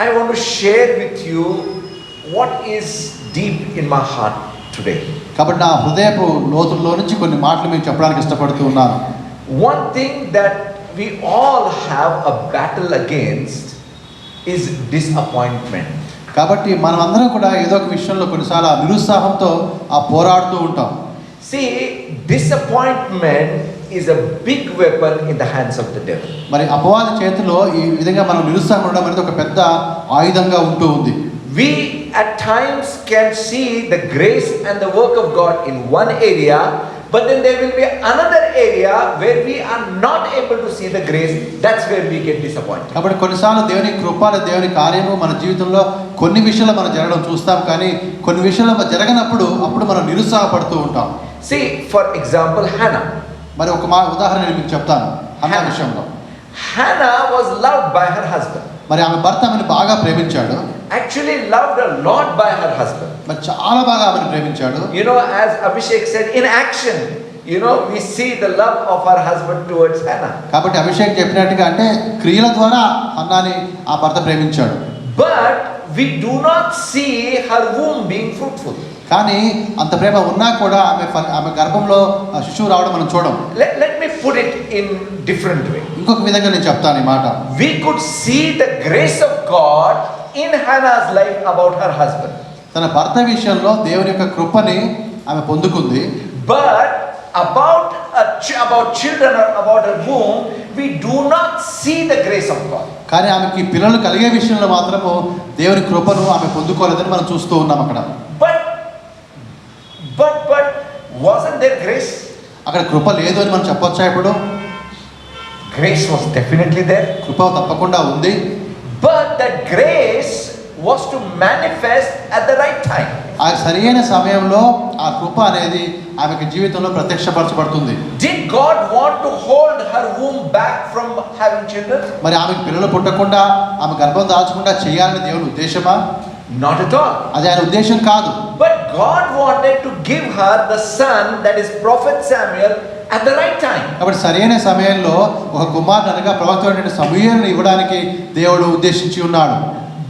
I want to share with you what is deep in my heart today. కాబట్టి నా హృదయపు లోతుల్లో నుంచి కొన్ని మాటలు మీకు చెప్పడానికి ఇష్టపడుతూ ఉన్నాను. One thing that we all have a battle against is disappointment. కాబట్టి మనం అందరం కూడా ఏదో ఒక విషయంలో కొన్నిసార్లు నిరుత్సాహంతో పోరాడుతూ ఉంటాం. See, disappointment is a big weapon in the hands of the devil. మరి అపవాది చేతిలో ఈ విధంగా మనం నిరుత్సాహం ఉండడం అనేది ఒక పెద్ద ఆయుధంగా ఉంటూ ఉంది. We at times can see the grace and the work of God in one area, but then there will be another area where we are not able to see the grace. That's where we get disappointed. కాబట్టి కొన్నిసార్లు దేవుని కృప దేవుని కార్యము మన జీవితంలో కొన్ని విషయాలు మనం జరగడం చూస్తాం, కానీ కొన్ని విషయాలు జరగనప్పుడు అప్పుడు మనం నిరుత్సాహపడుతూ ఉంటాం. See, for example, Hannah. మరి ఒక ఉదాహరణ నేను మీకు చెప్తాను. హన్నా విషయంలో Hannah was loved by her husband. మరి ఆమె భర్త ఆమెను బాగా ప్రేమించాడు. Actually loved a lot by her husband. మరి చాలా బాగా ఆమెను ప్రేమించాడు. You know, as Abhishek said, in action, you know, we see the love of her husband towards Hannah. కాబట్టి అభిషేక్ చెప్పినట్టుగా అంటే క్రియల ద్వారా హన్నాని ఆ భర్త ప్రేమించాడు. But we do not see her womb being fruitful. కానీ అంత ప్రేమ ఉన్నా కూడా ఆమె గర్భంలో శిశువు రావడం మనం చూడం. Let me put it in different way. ఇంకొక విధంగా నేను చెప్తాను ఈ మాట. We could see the grace of God in Hannah's life about her husband. తన భర్త విషయంలో దేవుని యొక్క కృపని ఆమె పొందుకుంది. But about children or about her womb, we do not see the grace of God. కానీ ఆమెకి పిల్లలు కలిగే విషయంలో మాత్రము దేవుని కృపను ఆమె పొందుకోలేదని మనం చూస్తూ ఉన్నాం అక్కడ. But wasn't there grace? అక్కడ కృప లేదు అని మనం చెప్పొచ్చా ఇప్పుడు? Grace was definitely there. కృప తప్పకుండా ఉంది. But that grace was to manifest at the right time. ఆ సరైన సమయంలో ఆ కృప అనేది ఆమెకి జీవితంలో ప్రత్యక్షపరచబడుతుంది. Did God want to hold her womb back from having children? మరి ఆమెకి పిల్లలు పుట్టకుండా ఆమె గర్భం దాల్చకుండా చేయాలని దేవుని ఉద్దేశమా? Not at all. అది ఆయన ఉద్దేశం కాదు. But God wanted to give her the son, that is Prophet Samuel, at the right time. కాబట్టి సరైన సమయంలో ఒక కుమారుడు అనగా ప్రవక్త సమూయేలును ఇవ్వడానికి దేవుడు ఉద్దేశించి ఉన్నాడు.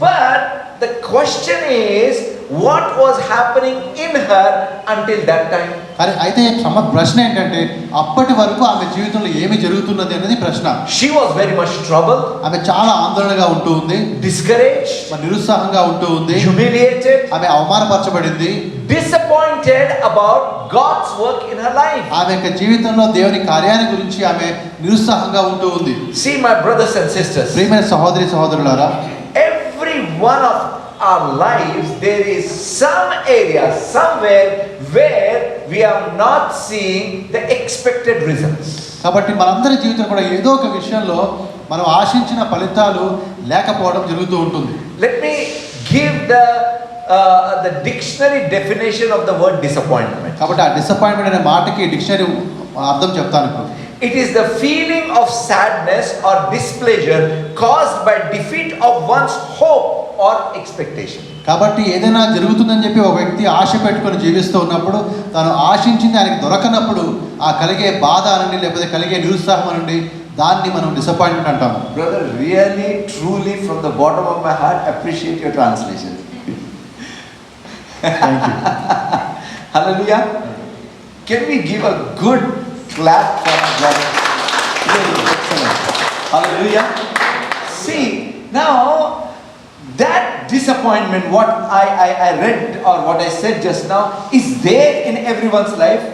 But the question is, what was happening in her until that time? కానీ అయితే ప్రశ్న ఏంటంటే అప్పటి వరకు ఆమె జీవితంలో ఏమి జరుగుతున్నది అనేది ప్రశ్న. She was very much troubled. ఆమె చాలా ఆందోళనగా ఉంటూ ఉంది. Discouraged. నిరుత్సాహంగా ఉంటూ ఉంది. Humiliated. ఆమె అవమానపరచబడింది. Disappointed about God's work in her life. ఆమె యొక్క జీవితంలో దేవుని కార్యాన్ని గురించి ఆమె నిరుత్సాహంగా ఉంటూ ఉంది. See, my brothers and sisters. ప్రియమైన సహోదరి సహోదరులారా, every one of our lives there is some area somewhere where we are not seeing the expected results. కాబట్టి మనందరి జీవితం కూడా ఏదో ఒక విషయంలో మనం ఆశించిన ఫలితాలు లేకపోవడం జరుగుతూ ఉంటుంది. Let me give the dictionary definition of the word disappointment. కాబట్టి ఆ డిసప్పాయింట్మెంట్ అనే మాటకి డిక్షనరీ అర్థం చెప్తాను ఇప్పుడు. It is the feeling of sadness or displeasure caused by defeat of one's hope or expectation. కాబట్టి ఏదైనా జరుగుతుందని చెప్పి ఒక వ్యక్తి ఆశ పెట్టుకొని జీవిస్తూ ఉన్నప్పుడు తాను ఆశించింది ఆయనకి దొరకనప్పుడు ఆ కలిగే బాధ అనండి లేకపోతే కలిగే నిరుత్సాహం అనండి దాన్ని మనం డిసప్పాయింట్మెంట్ అంటాం. Brother, really truly from the bottom of my heart appreciate your translation. Thank you. Hallelujah. Can we give a good clap for God? Really excellent. Hallelujah. See, now that disappointment, what I read or what I said just now, is there in everyone's life.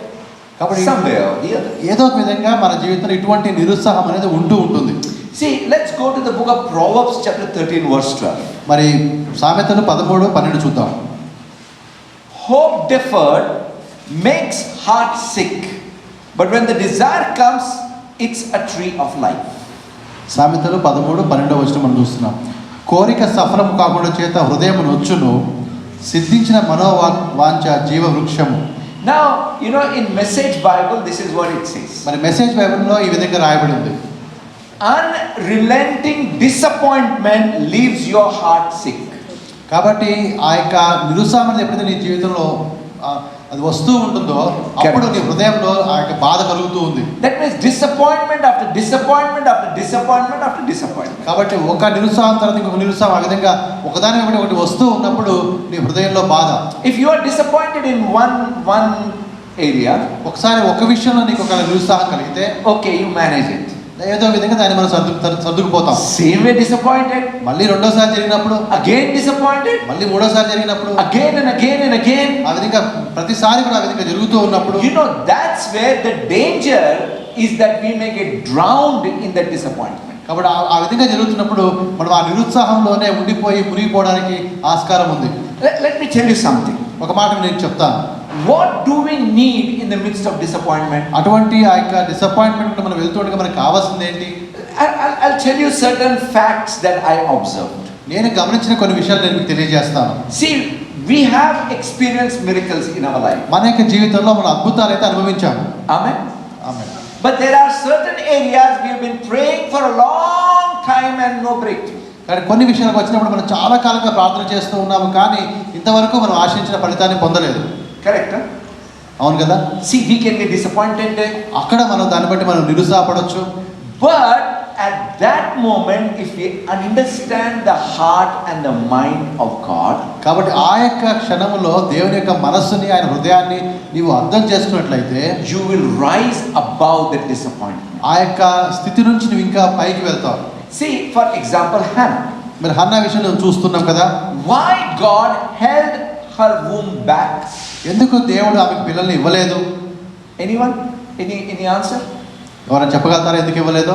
Somewhere or the other. ఏదో ఒక విధంగా మన జీవితంలో ఇటువంటి నిరుత్సాహం అనేది ఉంటూ ఉంటుంది. See, let's go to the book of Proverbs chapter 13 verse 12. మరి సామెతలు 13:12 చూద్దాం. Hope deferred makes heart sick, but when the desire comes, it's a tree of life. సామెతలు 13:12 మనం చూస్తున్నాం. కోరిక సఫలం కాకుండా చేత హృదయం నొచ్చును, సిద్ధించిన మనోవాంఛ జీవ వృక్షము. Now, you know, in Message Bible, this is what it says. మరి మెసేజ్ బైబిల్లో ఈ విధంగా రాయబడి ఉంది. Unrelenting disappointment leaves your heart sick. కాబట్టి ఆ యొక్క నిరుత్సాహం ఎప్పుడైతే నీ జీవితంలో అది వస్తూ ఉంటుందో అప్పుడు నీ హృదయంలో ఆ యొక్క బాధ కలుగుతూ ఉంది. That means disappointment after disappointment after disappointment after disappointment. కాబట్టి ఒక నిరుత్సాహం తర్వాత ఇంకొక నిరుత్సాహం ఆ విధంగా ఒకదాని వెంబడి ఒకటి వస్తూ ఉన్నప్పుడు నీ హృదయంలో బాధ. If you are disappointed in one area, ఒకసారి ఒక విషయంలో నీకు ఒక నిరుత్సాహం కలిగితే okay, you manage it. ఏదో విధంగా దాన్ని మనం సర్దుకుపోతాం. Same way disappointed, మళ్ళీ రెండోసారి జరిగినప్పుడు, again disappointed, మళ్ళీ మూడోసారి జరిగినప్పుడు, again and again and again. ఆ విధంగా ప్రతిసారి కూడా ఆ విధంగా జరుగుతూ ఉన్నప్పుడు, You know, that's where the danger is, that we may get drowned in that disappointment. కాబట్టి ఆ విధంగా జరుగుతున్నప్పుడు మనం ఆ నిరుత్సాహంలోనే ఉండిపోయి మునిగిపోవడానికి ఆస్కారం ఉంది. Let me tell you something. ఒక మాట నేను చెప్తాను. What do we need in the midst of disappointment? అటువంటి ఆ యొక్క డిసప్పాయింట్మెంట్ మనం వెళ్తుండగా మనకు కావాల్సింది ఏంటి? I'll tell you certain facts that I observed. నేను గమనించిన కొన్ని విషయాలు నేను మీకు తెలియజేస్తాను. See, we have experienced miracles in our life. మన యొక్క జీవితంలో మనం అద్భుతాలు అయితే అనుభవించాము. Amen. Amen. But there are certain areas we have been praying for a long time and no breakthrough. కానీ కొన్ని విషయాలకు వచ్చినప్పుడు మనం చాలా కాలంగా ప్రార్థన చేస్తూ ఉన్నాము, కానీ ఇంతవరకు మనం ఆశించిన ఫలితాన్ని పొందలేదు. Correct? Huh? అవును కదా? See, we can be disappointed, అక్కడ మనం దాన్ని బట్టి మనం నిరుత్సాహపడొచ్చు. but at that moment, if we understand the heart and the mind of God, కాబట్టి ఆ యొక్క క్షణములో దేవుని యొక్క మనస్సుని, ఆయన హృదయాన్ని నీవు అర్థం చేసుకున్నట్లయితే you will rise above that disappointment. ఆ యొక్క స్థితి నుంచి నువ్వు ఇంకా పైకి వెళ్తావు. See, for example, Hannah. మరి హన్నా విషయం మనం చూస్తున్నాం కదా. Why God held her womb back? ఎందుకు దేవుడు ఆమెకు పిల్లల్ని ఇవ్వలేదు? Anyone? Any answer? ఎవరైనా చెప్పగలుగుతారా ఎందుకు ఇవ్వలేదు?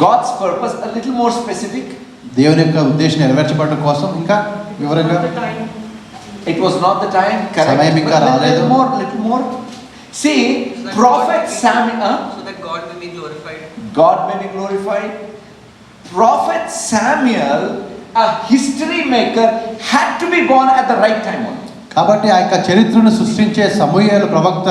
God's purpose, a little more specific. దేవుని యొక్క ఉద్దేశం నెరవేర్చబడడం కోసం ఇంకా వివరంగా. It was not the time. Correct. సమయం ఇంకా But రాలేదు. little more. See, prophet Samuel. So that God may be glorified. God may be glorified. Prophet Samuel, a history maker, had to be born at the right time only. కాబట్టి ఆ యొక్క చరిత్రను సృష్టించే సమూయేలు ప్రవక్త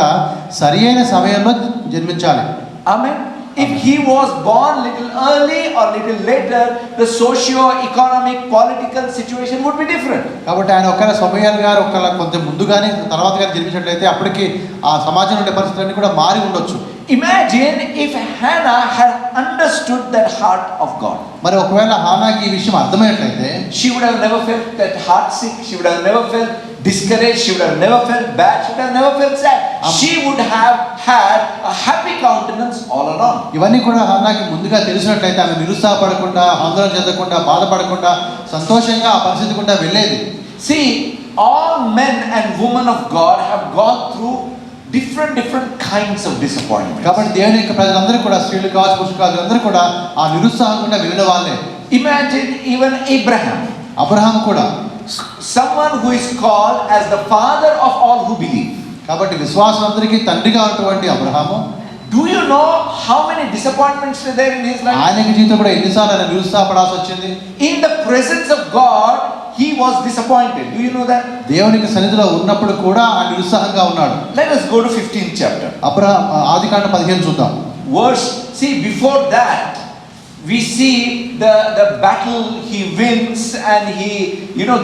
సరియైన సమయంలో జన్మించాలి. Amen. If he was born little early or little later, the socio-economic, political situation would be different. కాబట్టి ఆయన ఒకవేళ సమూయేలు గారు ఒకవేళ కొంచెం ముందుగానే తర్వాత కానీ జన్మించినట్లయితే అప్పటికి ఆ సమాజంలో ఉండే పరిస్థితులన్నీ కూడా మారి ఉండొచ్చు. Imagine if Hannah had understood that heart of God. మరి ఒకవేళ హానాకి ఈ విషయం అర్థమైనట్లయితే She would have never felt that heartsick. She would have never felt discouraged. She would have never felt bad. She would have never felt sad. She would have had a happy countenance all along. ఇవన్నీ కూడా హానాకి ముందుగా తెలిసినట్లయితే ఆమె నిరుత్సాహపడకుండా, ఆందోళన చెందకుండా, బాధపడకుండా, సంతోషంగా ఆ పరిస్థితి గుండా వెళ్ళేది. See, all men and women of God have gone through different kinds of disappointment. కాబట్టి దేవుని యొక్క ప్రజలందరూ కూడా, స్త్రీలు కావచ్చు పురుషులు కావచ్చు, అందరూ కూడా ఆ నిరుత్సాహం గుండా వెళ్ళిన వాళ్ళే. Imagine even Abraham, అబ్రహాము కూడా, someone who is called as the father of all who believe. కాబట్టి విశ్వాసులందరికీ తండ్రిగా ఉన్నటువంటి Abraham, Do you know how many disappointments were there in his life? ఆయనకి జీవితం కూడా ఎన్నిసార్లు ఆయన నిరుత్సాహపడాల్సి వచ్చింది. In the presence of God, he was disappointed. Do you know that? దేవునికి సన్నిధిలో ఉన్నప్పుడు కూడా ఆయన నిరుత్సాహంగా ఉన్నాడు. Let us go to 15th chapter. ఆదికాండ 15 చూద్దాం. See, before that, we see the battle he wins and he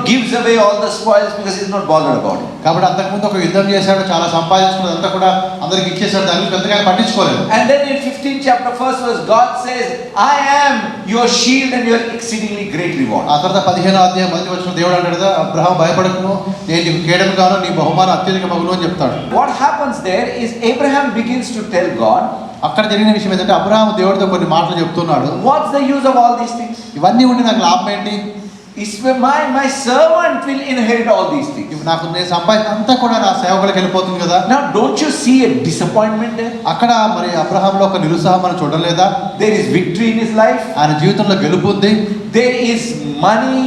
gives away all the spoils because he's not bothered about it. కాబట్టి అంతకుముందు ఒక యుద్ధం చేశాడు, చాలా సంపాదించుకున్నదంతా కూడా అందరికి ఇచ్చేసాడు, దాని గురించి పెద్దగా పట్టించుకోలేదు. And then in 15th chapter 1st verse, God says, I am your shield and your exceedingly great reward. ఆ తర్వాత 15వ అధ్యాయం మొదటి వచనం దేవుడు అంటాడు కదా, అబ్రహాము భయపడకును, నేను నీకు కేడముగాను, నీ బహుమానం అత్యధిక మగును అని చెప్తాడు. What happens there is Abraham begins to tell God, అక్కడ జరిగిన విషయం ఏంటంటే అబ్రహాము దేవుడితో కొన్ని మాటలు చెప్తున్నాడు. what's the use of all these things? ఇవన్నీ ఉండి నాకు లాభం ఏంటి? My servant will inherit all these things. నాకు నేను సంపాదించిన అంతా కూడా నా సేవకులకు వెళ్ళిపోతుంది కదా. Now don't you see a disappointment there? అక్కడ మరి అబ్రహాంలో ఒక నిరుత్సాహం మనం చూడలేదా? There is victory in his life. ఆయన జీవితంలో గెలుపు ఉంది. There is money,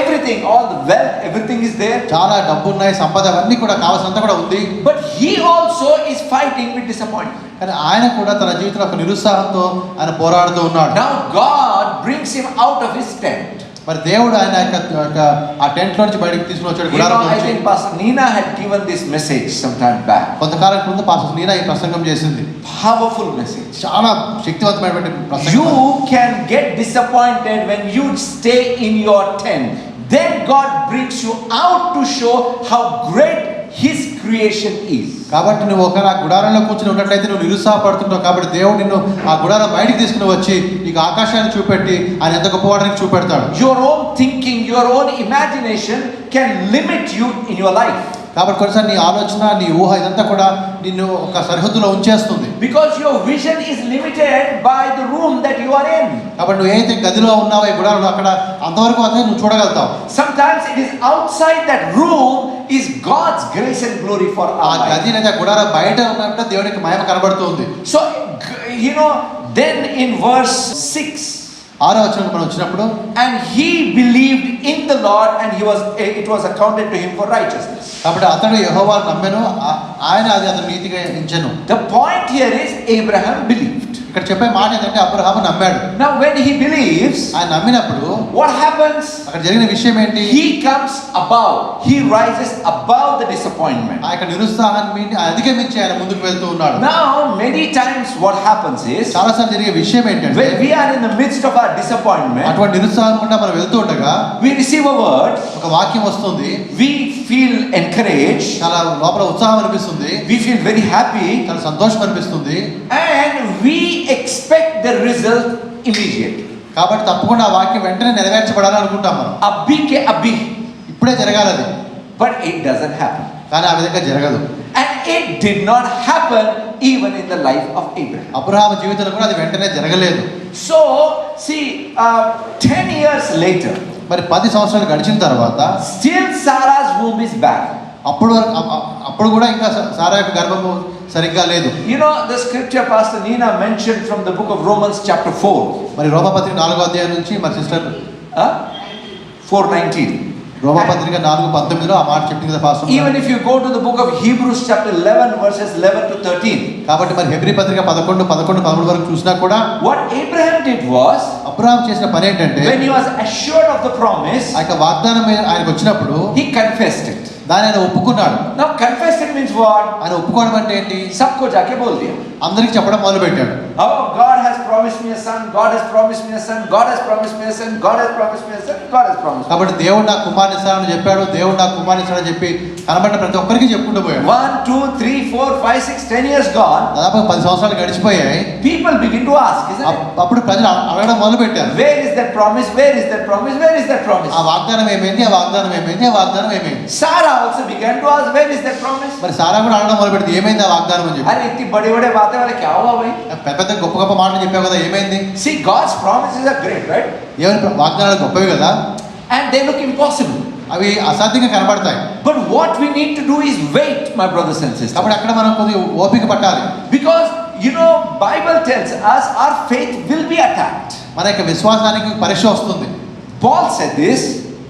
everything, all the wealth, everything is there. చాలా డబ్బు ఉన్నాయి, సంపద అన్నీ కూడా కావాల్సినంత కూడా ఉంది. But he also is fighting with disappointment. కానీ ఆయన కూడా తన జీవితంలో ఒక నిరుత్సాహంతో ఆయన పోరాడుతూ ఉన్నాడు. Now God brings him out of his tent. మరి దేవుడు ఆయన యొక్క ఆ టెంట్ నుంచి బయటకు తీసుకుని వచ్చాడు. I think Pastor Nina had given this message some time back. కొంతకాలం ముందు పాస్టర్ నీనా ఈ ప్రసంగం చేసింది. Powerful message. చాలా శక్తివంతమైనటువంటి ప్రసంగం. You can get disappointed when you stay in your tent. then God brings you out to show how great His creation is. కాబట్టి నువ్వు ఒక ఆ గుడారంలో కూర్చుని ఉన్నట్లయితే నువ్వు నిరుత్సాహపడుతుంటావు. కాబట్టి దేవుడు నిన్ను ఆ గుడారం బయటికి తీసుకుని వచ్చి నీకు ఆకాశాన్ని చూపెట్టి ఆయన ఎంత గొప్పవాడని చూపెడతాడు. Your own thinking, your own imagination can limit you in your life. కాబట్టి కొన్నిసార్లు నీ ఆలోచన, నీ ఊహ ఇదంతా కూడా నిన్ను ఒక సరిహద్దులో ఉంచేస్తుంది. Because your vision is limited by the room that you are in. కాబట్టి నువ్వు ఏదైతే గదిలో ఉన్నావో ఈ గుడారంలో అక్కడ అంతవరకు మాత్రమే నువ్వు చూడగలుగుతావు. Sometimes it is outside that room is God's grace and glory for ఆ our life. గది లేదా గుడారం బయట ఉన్నప్పుడు దేవునికి మహిమ కనబడుతుంది. So, then in verse 6, 6వ వచనం మనం వచ్చినప్పుడు, and he believed in the Lord and it was accounted to him for righteousness. కాబట్టి అతడు యెహోవాను నమ్మెను, ఆయన అది అతను నీతిగా ఎంచెను. The point here is Abraham believed. ఇక్కడ చెప్పే మాట ఏంటంటే అబ్రహాము నమ్మాడు. Now when he believes, ఆయన నమ్మినప్పుడు what happens? అక్కడ జరిగిన విషయం ఏంటి? He comes above. He rises above the disappointment. ఆ యొక్క నిరుత్సాహాన్ని అధిగమించి ఆయన ముందుకు వెళ్తూ ఉన్నాడు. Now many times what happens is, చాలాసార్లు జరిగే విషయం ఏంటంటే when we are in the midst of our disappointment, అటువంటి నిరుత్సాహం గుండా మనం వెళ్తూ ఉండగా we receive a word, ఒక వాక్యం వస్తుంది, we feel encouraged, చాలా లోపల ఉత్సాహం అనిపిస్తుంది, we feel very happy, చాలా సంతోషం అనిపిస్తుంది, and we expect the result immediately. కాబట్టి తప్పకుండా ఆ వాక్యం వెంటనే నెరవేర్చబడాలని అనుకుంటాం మనం. Abhi ke abhi. ఇప్పుడే జరగాలి అది, But it doesn't happen. కానీ ఆ విధంగా జరగదు. And it did not happen even in the life of Abraham. Abraham జీవితంలో కూడా అది వెంటనే జరగలేదు. So, see, 10 years later, మరి 10 సంవత్సరాలు గడిచిన తర్వాత still Sarah's womb is barren. అప్పుడు కూడా ఇంకా సారా యొక్క గర్భము సరిగ్గా లేదు. You know, the scripture Pastor Nina mentioned from the book of Romans chapter 4. మరి రోమాపత్రిక 4వ అధ్యాయం నుంచి మరి సిస్టర్ 4:19. రోమాపత్రిక 4:19లో ఆ మాట చెప్పింది కదా pastor. Even if you go to the book of Hebrews chapter 11 verses 11 to 13. కాబట్టి మరి హెబ్రీ పత్రిక 11 వరకు చూసినా కూడా What Abraham did was, Abraham చేసిన పని ఏంటంటే when he was assured of the promise, ఆ యొక్క వాగ్దానం ఆయనకు వచ్చినప్పుడు he confessed it. దాన్ని ఆయన ఒప్పుకున్నాడు. Now confessed it means what? ఆయన ఒప్పుకోవడం అంటే ఏంటి? सबको जाके बोल दिया. అందరికి చెప్పడం మొదలు పెట్టాడు. Oh, God has promised me a son. God has promised me a son. God has promised me a son. God has promised me a son. God has promised. కాబట్టి దేవుడు నాకు కుమారుని ఇస్తాడని చెప్పాడు, దేవుడు నాకు కుమారుని ఇస్తాడని చెప్పి కనబడ్డ ప్రతి ఒక్కరికి చెప్పుకుంటూ పోయాడు. 1, 2, 3, 4, 5, 6, 10 years gone. దాదాపు 10 సంవత్సరాలు గడిచిపోయాయి. People begin to ask, isn't it? అప్పుడు ప్రజలు అడగడం మొదలు పెట్టారు. Where is that promise? Where is that promise? Where is that promise? ఆ వాగ్దానం ఏమైంది? ఆ వాగ్దానం ఏమైంది? ఆ వాగ్దానం ఏమైంది? Sarah also began to ask, where is that promise? మరి సారా కూడా అడగడం మొదలు పెడితే ఏమైంది ఆ వాగ్దానం అని చెప్పి. अरे इतनी बड़ी-बड़ी बातें वाले क्या हुआ भाई? పెద్ద పెద్ద గొప్ప గొప్ప మాటలు చెప్పావు కదా, ఏమైంది? See, God's promises are great, right? దేవుని వాగ్దానాలు గొప్పవి కదా, And they look impossible. అవి అసాధ్యంగా కనబడతాయి. But what we need to do is wait, my brothers and sisters. కాబట్టి అక్కడ మనం కొద్దిగా ఓపిక పట్టాలి. Because Bible tells us our faith will be attacked. మన యొక్క విశ్వాసానికి పరీక్ష వస్తుంది. Paul said this,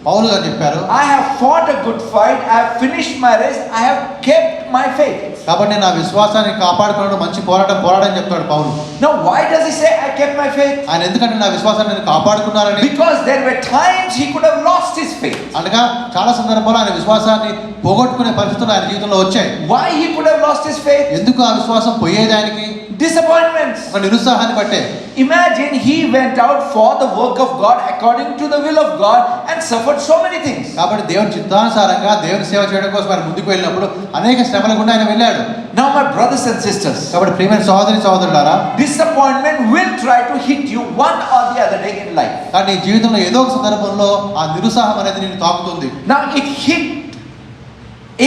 పౌలు గారు చెప్పారు, I have fought a good fight, I have finished my race, I have kept my faith. కాబట్టి నేను నా విశ్వాసాన్ని కాపాడుకున్నాడు, మంచి పోరాటం చెప్తాడు పౌలు. Now why does he say I kept my faith? ఆయన ఎందుకంటే నా విశ్వాసాన్ని నేను కాపాడుకున్నానని. Because there were times he could have lost his faith. అనగా చాలా సందర్భాల్లో ఆయన విశ్వాసాన్ని పోగొట్టుకునే పరిస్థితులు ఆయన జీవితంలో వచ్చాయి. Why he could have lost his faith? ఎందుకు ఆ విశ్వాసం పోయేది ఆయనకి? Disappointments. ఒక నిరుత్సాహాన్ని బట్టే. Imagine he went out for the work of God according to the will of God and suffered so many things. కాబట్టి దేవుని చిత్తానుసారంగా దేవుని సేవ చేయడం కోసం ఆయన ముందుకు వెళ్ళినప్పుడు అనేక శ్రమల గుండా ఆయన వెళ్ళాడు. Now my brothers and sisters, కాబట్టి ప్రియమైన సహోదరులారా, disappointment will try to hit you one or the other day in life. కానీ నీ జీవితంలో ఏదో ఒక సందర్భంలో ఆ నిరుత్సాహం అనేది నిన్ను తాకుతుంది. Now it hit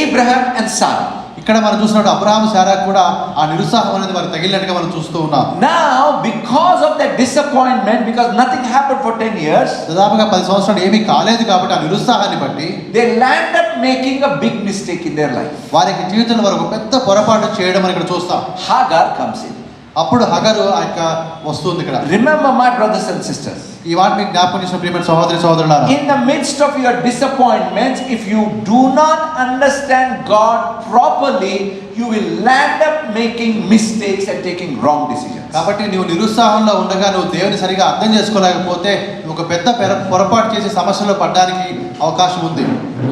Abraham and Sarah. ఇక్కడ మనం చూసినట్టు అబ్రహాము సారా కూడా ఆ నిరుత్సాహం అనేది వారికి తగిలినట్టుగా మనం చూస్తూ ఉన్నాం. Now because of that disappointment, because nothing happened for 10 years, దాదాపుగా 10 సంవత్సరాలు ఏమీ కాలేదు కాబట్టి ఆ నిరుత్సాహాన్ని బట్టి they land up making a big mistake in their life. వారి జీవితంలో వారు ఒక పెద్ద పొరపాటు చేయడం మనం ఇక్కడ చూస్తాం. Hagar comes in. అప్పుడు హగరు ఆ యొక్క వస్తుంది ఇక్కడ. Remember my brothers and sisters, ఈ మాట మీకు జ్ఞాపకం చేసిన ప్రియమైన సహోదరులారా, in the midst of your disappointments, if you do not understand God properly, you will land up making mistakes and taking wrong decisions. కాబట్టి నువ్వు నిరుత్సాహంలో ఉండగా నువ్వు దేవుని సరిగా అర్థం చేసుకోలేకపోతే నువ్వు ఒక పెద్ద పొరపాటు చేసి సమస్యలో పడడానికి అవకాశం ఉంది.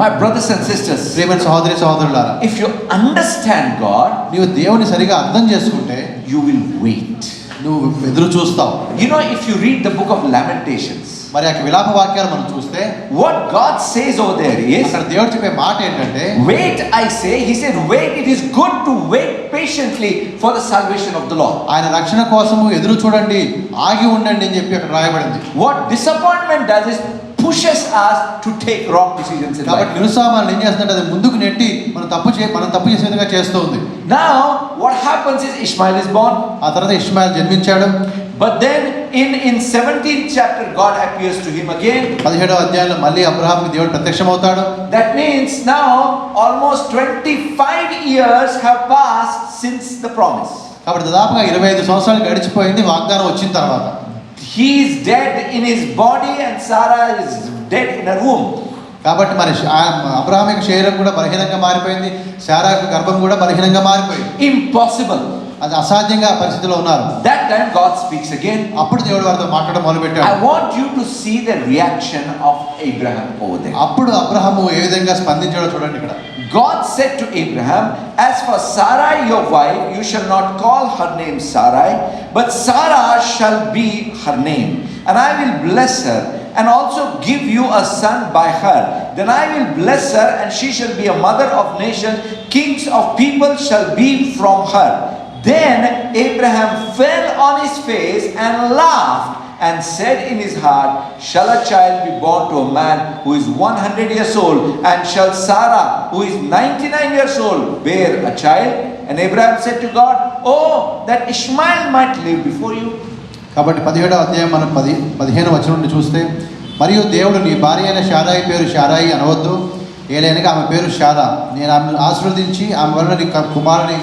My brothers and sisters, ప్రియమైన సహోదరులారా, if you understand God, నీవు దేవుని సరిగా అర్థం చేసుకుంటే you will wait. నువ్వు ఎదురు చూస్తావు. If you read the book of Lamentations, మరి ఆ విలాప వాక్యాలు మనం చూస్తే what God says over there is, అక్కడ దేవుడు చెప్పే మాట ఏంటంటే, wait, I say, he said, wait, it is good to wait patiently for the salvation of the Lord. ఆయన రక్షణ కోసము ఎదురు చూడండి, ఆగి ఉండండి అని చెప్పి అక్కడ రాయబడింది. What disappointment does is pushes us to take wrong decisions in కాబట్టి life. నిరుత్సాహాన్ని ఏం చేస్తుందంటే అది ముందుకు నెట్టి మనం తప్పు చేసే విధంగా చేస్తూ ఉంది. Now what happens is Ishmael is born. ఆ తర్వాత ఇష్మాయిల్ జన్మించాడు. But then in 17th chapter God appears to him again. 17వ అధ్యాయంలో మళ్ళీ అబ్రహాముకి దేవుడు ప్రత్యక్షమవుతాడు. That means now almost 25 years have passed since the promise. కాబట్టి దాదాపుగా 25 సంవత్సరాలు గడిచిపోయింది వాగ్దానం వచ్చిన తర్వాత. He is dead in his body and Sarah is dead in her womb. కాబట్టి మరి అబ్రహాం యొక్క శరీరం కూడా బలహీనంగా మారిపోయింది, శారా యొక్క గర్భం కూడా బలహీనంగా మారిపోయింది. Impossible. అది అసాధ్యంగా పరిస్థితిలో ఉన్నారు. That time God speaks again. అప్పుడు దేవుడు వారితో మాట్లాడడం మొదలుపెట్టాడు. I want you to see the reaction of Abraham over there. అప్పుడు అబ్రహాము ఏ విధంగా స్పందించాడో చూడండి ఇక్కడ. God said to Abraham, as for Sarai your wife, you shall not call her name Sarai, but Sarah shall be her name, and I will bless her and also give you a son by her. Then I will bless her, and she shall be a mother of nations, kings of people shall be from her. Then Abraham fell on his face and laughed and said in his heart, shall a child be born to a man who is 100 years old, and shall Sarah, who is 99 years old, bear a child? And Abraham said to God, oh, that Ishmael might live before you. కాబట్టి 17వ అధ్యాయం మనం 15వ వచనం నుండి చూస్తే, మరియు దేవుడు నీ భార్య అయిన శారాయి పేరు శారాయి అనవద్దు, ఏలైనగా ఆమె పేరు శారా. నేను ఆమెను ఆశీర్వదించి ఆమె వలన నీ కుమారుని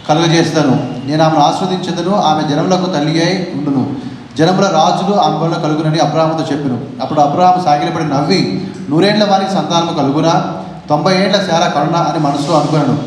కలుగజేస్తాను. నేను ఆమెను ఆశీర్వదించదును, ఆమె జనములకు తల్లి అయి ఉండును, జనముల రాజులు ఆమె వలన కలుగునని అబ్రహాముతో చెప్పెను. అప్పుడు అబ్రహాము సాగిలపడి నవ్వి, 100 ఏళ్ల వారికి సంతానము కలుగునా, 90 ఏళ్ల శారా కరుణ అని మనసులో అనుకున్నాను.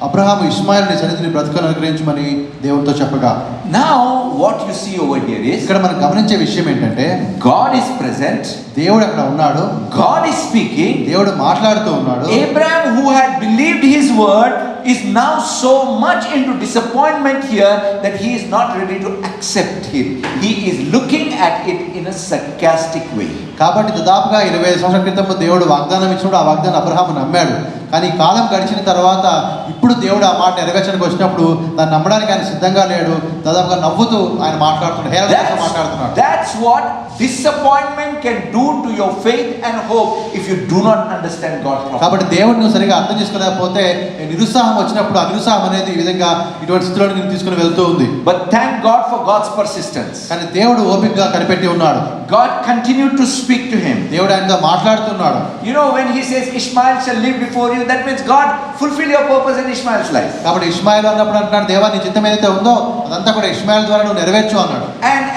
అబ్రహాము ఇష్మాయిల్ని సన్నిధిని బ్రతుకును అనుగ్రహించమని దేవునితో చెప్పగా. Now what you see over here is, ఇక్కడ మనం గమనించే విషయం ఏంటంటే, God is present, దేవుడు అక్కడ ఉన్నాడు, God is speaking. దేవుడు మాట్లాడుతూ ఉన్నాడు. Abraham, who had believed his word, is now so much into disappointment here that he is not ready to accept it. He is looking at it in a sarcastic way. కాబట్టి దాదాపుగా 25 సంవత్సరాల క్రితం దేవుడు వాగ్దానం ఇచ్చినప్పుడు ఆ వాగ్దానం అబ్రహాము నమ్మాడు. కానీ ఈ కాలం గడిచిన తర్వాత ఇప్పుడు దేవుడు ఆ మాట నెరవేర్చడానికి వచ్చినప్పుడు దాన్ని నమ్మడానికి ఆయన సిద్ధంగా లేడు. దాదాపుగా నవ్వుతూ ఆయన మాట్లాడుతున్నాడు, హేళనగా మాట్లాడుతున్నాడు. That's what disappointment can do to your faith and hope if you do not understand God properly. కాబట్టి దేవుడు నువ్వు సరిగా అర్థం చేసుకోలేకపోతే నిరుత్సాహం వచ్చినప్పుడు ఆ నిరుత్సాహం అనేది ఈ విధంగా ఇటువంటి స్థితిలోకి నేను తీసుకుని వెళ్తూ ఉంది. But thank God for God's persistence. కానీ దేవుడు ఓపికగా కనిపెట్టి ఉన్నాడు. God continued to speak to him. దేవుడు ఆయనతో మాట్లాడుతున్నాడు. You know, when he says Ishmael shall live before you, that means God fulfill your purpose in Ishmael's life. కాబట్టి Ishmael అన్నప్పుడు అంటున్నాడు, దేవా నీ చిత్తం ఏదైతే ఉందో అదంతా కూడా ఇష్మాయిల్ ద్వారా నువ్వు నెరవేర్చు అన్నాడు.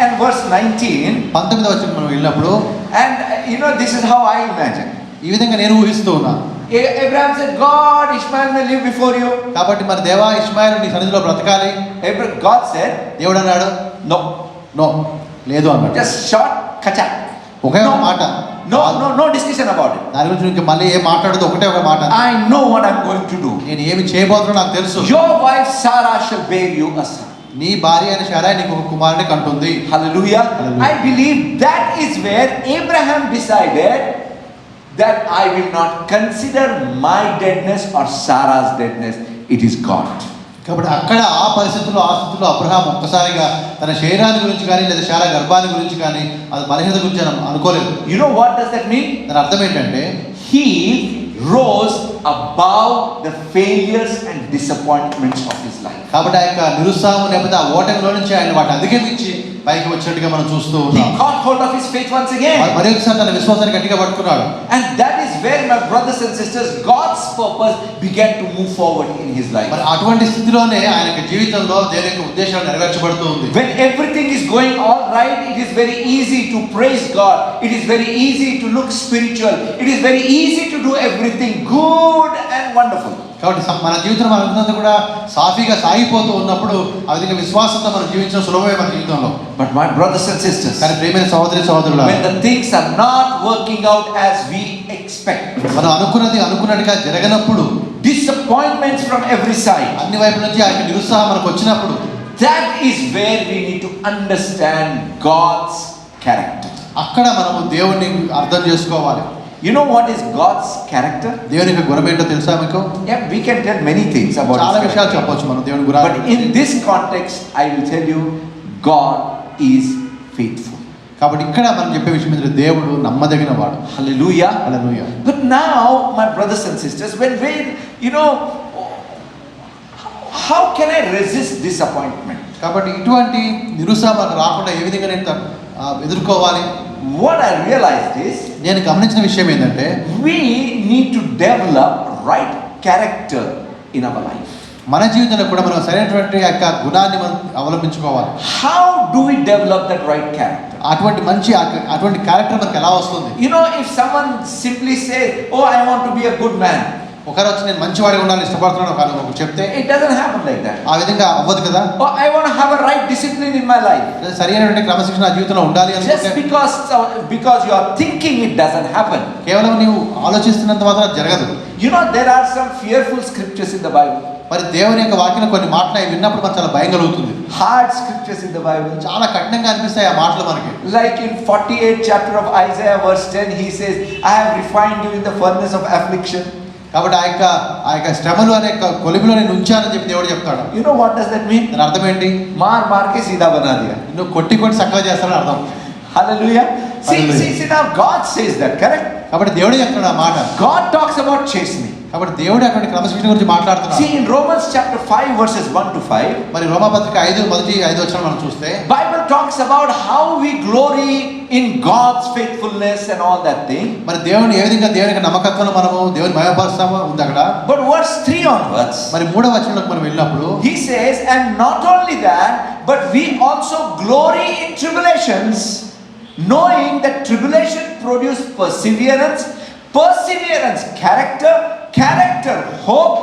And verse 19, 19వ వచనం మనం వెళ్ళినప్పుడు, and you know, this is how I imagine. ఈ విధంగా నేను ఊహిస్తూ ఉన్నాను. Abraham said, God, Ishmael may live before you. కాబట్టి మరి దేవా ఇష్మాయిల్ నీ సన్నిధిలో బ్రతకాలి. God said, దేవుడు అన్నాడు, no. నో, లేదు అన్నాడు. Just short, kacha. ఒకే ఒక మాట, No discussion about it. దాని గురించి ఇంకా మళ్ళీ ఏం మాట్లాడదు, ఒకటే ఒక మాట. I know what I'm going to do. నేను ఏమి చేయబోతున్నా నాకు తెలుసు. Your wife Sarah shall bear you a son. నీ భార్య అయిన శారాయి నీకు ఒక కుమారుని కంటుంది. Hallelujah. Hallelujah. I believe that is where Abraham decided that I will not consider my deadness or Sarah's deadness. It is God. కాబట్టి అక్కడ ఆ పరిస్థితుల్లో ఆ స్థితిలో అబ్రహాం ఒక్కసారిగా తన శరీరాన్ని గురించి కానీ లేదా శారా గర్భాన్ని గురించి కానీ అది బలహీనత గురించి అనుకోలేదు. You know what does that mean? దాని అర్థం ఏంటంటే, He rose above the failures and disappointments of his life. కాబట్టి ఆ యొక్క నిరుత్సాహం లేకపోతే ఆ ఓటమిలో నుంచి ఆయన వాటిని అధిగమించి పైకి వచ్చినట్టుగా మనం చూస్తూ He ఉన్నాం. caught hold of his faith once again. మరి ఒకసారి తన విశ్వాసాన్ని గట్టిగా పట్టుకున్నాడు. And that is where, my brothers and sisters, God's purpose began to move forward in his life. మరి అటువంటి స్థితిలోనే ఆయన యొక్క జీవితంలో దేవుని యొక్క ఉద్దేశాలు నెరవేర్చబడుతూ ఉంది. When everything is going all right, it is very easy to praise God. It is very easy to look spiritual. It is very easy to do everything good and wonderful. కాబట్టి మన జీవితం మనంతా కూడా సాఫీగా సాగిపోతూ ఉన్నప్పుడు ఆ విధంగా విశ్వాసంతో మనం జీవించడం సులభమే మన జీవితంలో. But my brothers and sisters, కానీ ప్రియమైన సహోదరి సహోదరులారా, when the things are not working out as we expect, మనం అనుకున్నది అనుకున్నట్టుగా జరగనప్పుడు, disappointments from every side, అన్ని వైపుల నుంచి ఆ యొక్క నిరుత్సాహం మనకు వచ్చినప్పుడు, that is where we need to understand God's character. అక్కడ మనము దేవుణ్ణి అర్థం చేసుకోవాలి. You know what is God's character? దేవుని యొక్క గుణం ఏంటో తెలుసా మీకు? Yeah, we can tell many things about చాలా His విషయాలు character. చెప్పొచ్చు మనం దేవుని But గురించి. in this context, I will tell you, God is faithful. కాబట్టి ఇక్కడ మనం చెప్పే విషయం ఏంటంటే దేవుడు నమ్మదగిన వాడు. Hallelujah. Hallelujah. But now, my brothers and sisters, when you know, how can I resist disappointment? కాబట్టి ఇటువంటి నిరుత్సాహం రాకుండా ఏ విధంగా నేను ఎదుర్కోవాలి? What I realized is, నేను గమనించిన విషయం ఏంటంటే we need to develop right character in our life. మన జీవితంలో కూడా మనం సరైనటువంటి యొక్క గుణాన్ని మనం అవలంబించుకోవాలి. How do we develop that right character? అటువంటి క్యారెక్టర్ మనకు ఎలా వస్తుంది? You know, if someone simply says, "Oh, I want to be a good man," ఒకరు వచ్చి నేను మంచివాడిగా ఉండాలని ఇష్టపడుతున్నాను ఒక చెప్తే it doesn't happen like that. ఆ విధంగా అవ్వదు కదా. "Oh, I want to have a right discipline in my life." సరైనటువంటి క్రమశిక్షణ నా జీవితంలో ఉండాలి Just అనుకుంటే because you are thinking, it doesn't happen. కేవలం నీవు ఆలోచిస్తున్నంత మాత్రం జరగదు. You know, there are some fearful scriptures in the Bible. మరి దేవుని యొక్క వాక్యం కొన్ని మాటలు అవి విన్నప్పుడు మనకు చాలా భయం కలుగుతుంది. Hard scriptures in the Bible. చాలా కఠినంగా అనిపిస్తాయి ఆ మాటలు మనకి. Like in 48th chapter of Isaiah verse 10, he says, "I have refined you in the furnace of affliction." కాబట్టి ఆ యొక్క శ్రమలు అనే కొలిమిలో నేను ఉంచానని చెప్పి దేవుడు చెప్తాడు. You know what does that mean? దాని అర్థం ఏంటి? मार के सीधा बना दिया. నువ్వు కొట్టి చక్కగా చేస్తానని అర్థం. Hallelujah. Hallelujah. See now God says that, correct? కాబట్టి దేవుడే చెప్తున్నాడు ఆ మాట. God talks about chastening. కాబట్టి దేవుడు అటువంటి క్రమశిక్షణ గురించి మాట్లాడుతున్నాడు. See in Romans chapter 5 verses 1 to 5. మరి రోమాపత్రిక 5 వచనం మనం చూస్తే Bible talks about how we glory in God's faithfulness and all that thing. మరి దేవుని ఏ విధంగా దేవునికి నమ్మకత్వంలో మనము దేవుని మహిమపరుస్తామో ఉంది అక్కడ. But verse 3 onwards, మరి 3వ వచనంలోకి మనం వెళ్ళినప్పుడు he says, "And not only that, but we also glory in tribulations, knowing that tribulation produces perseverance, perseverance character hope.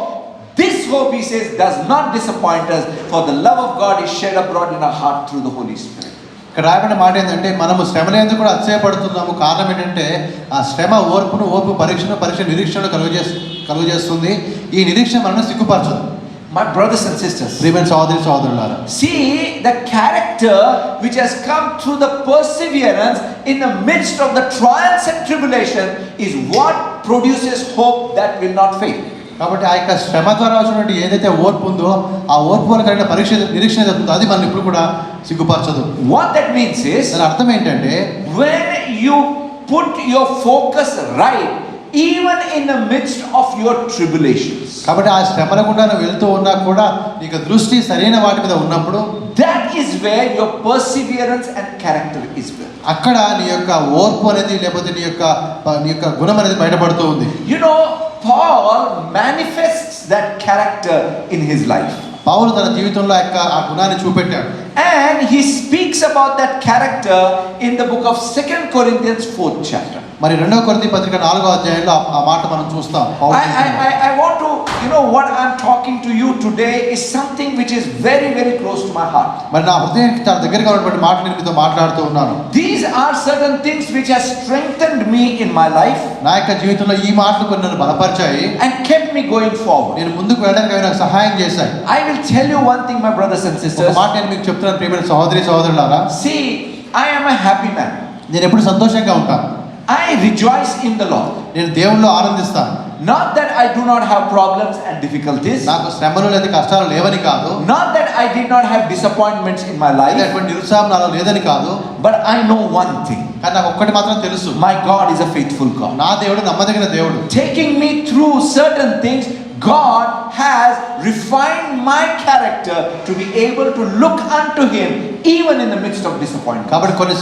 This hope," he says, "does not disappoint us, for the love of God is shed abroad in our heart through the Holy Spirit." ఇక్కడ రాయబడిన మాట ఏంటంటే మనము శ్రమలేందుకు కూడా అతిశయపడుతున్నాము. కారణం ఏంటంటే ఆ శ్రమ ఓర్పు పరీక్ష నిరీక్షణ కలుగజేస్తుంది. ఈ నిరీక్షణ మనల్ని సిగ్గుపరచదు. My brothers and sisters, ప్రియమైన సోదరులారా, see the character which has come through the perseverance in the midst of the trials and tribulation is what produces hope that will not fail. కాబట్టి ఆ యొక్క శ్రమ ద్వారా వచ్చినటువంటి ఏదైతే ఓర్పు ఉందో ఆ ఓర్పు వల్ల కలిగిన నిరీక్షణ జరుగుతుందో అది మనం ఇప్పుడు కూడా సిగ్గుపరచదు. What that means is, దాని అర్థం ఏంటంటే when you put your focus right, even in the midst of your tribulations, కాబట్టి ఆ శ్రమల గుండా నువ్వు వెళ్తూ ఉన్నా కూడా నీకు దృష్టి సరైన వాటి మీద ఉన్నప్పుడు that is where your perseverance and character is built. అక్కడ నీ యొక్క ఓర్పు అనేది లేకపోతే నీ యొక్క గుణం అనేది బయటపడుతూ ఉంది. You know, Paul manifests that character in his life. పౌలు తన జీవితంలో ఆ గుణాన్ని చూపెట్టాడు. And he speaks about that character in the book of 2 Corinthians 4th chapter. మరి 2వ కొరింథీ పత్రిక 4వ అధ్యాయంలో ఆ మాట మనం చూస్తాం. I want to, you know, what I'm talking to you today is something which is very, very close to my heart. మరి నా హృదయానికి చాలా దగ్గరగా ఉన్నటువంటి మాట నేను మీతో మాట్లాడుతూ ఉన్నాను. These are certain things which has strengthened me in my life. నా యొక్క జీవితంలో ఈ మాటలు కొన్ని నన్ను బలపరిచాయి And kept me going forward. నేను ముందుకు వెళ్ళడానికి అవి నాకు సహాయం చేశాయి. I will tell you one thing, my brothers and ఒక sisters. మాట నేను మీకు చెప్తున్నాను ప్రియమైన సోదరులారా. See, I am a happy man. నేను ఎప్పుడు సంతోషంగా ఉంటాను. I rejoice in the Lord. నేను దేవునిలో ఆనందిస్తాను. Not that I do not have problems and difficulties. నాకు శ్రమలు లేదా కష్టాలు లేవని కాదు. Not that I did not have disappointments in my life. అటువంటి నిరుత్సాహం నాలో లేదని కాదు. But I know one thing. కానీ నాకు ఒక్కటి మాత్రం తెలుసు. My God is a faithful God. నా దేవుడు నమ్మదగిన దేవుడు. Taking me through certain things, God has refined my character to be able to look unto Him even in the midst of disappointment. కాబట్టి కొన్ని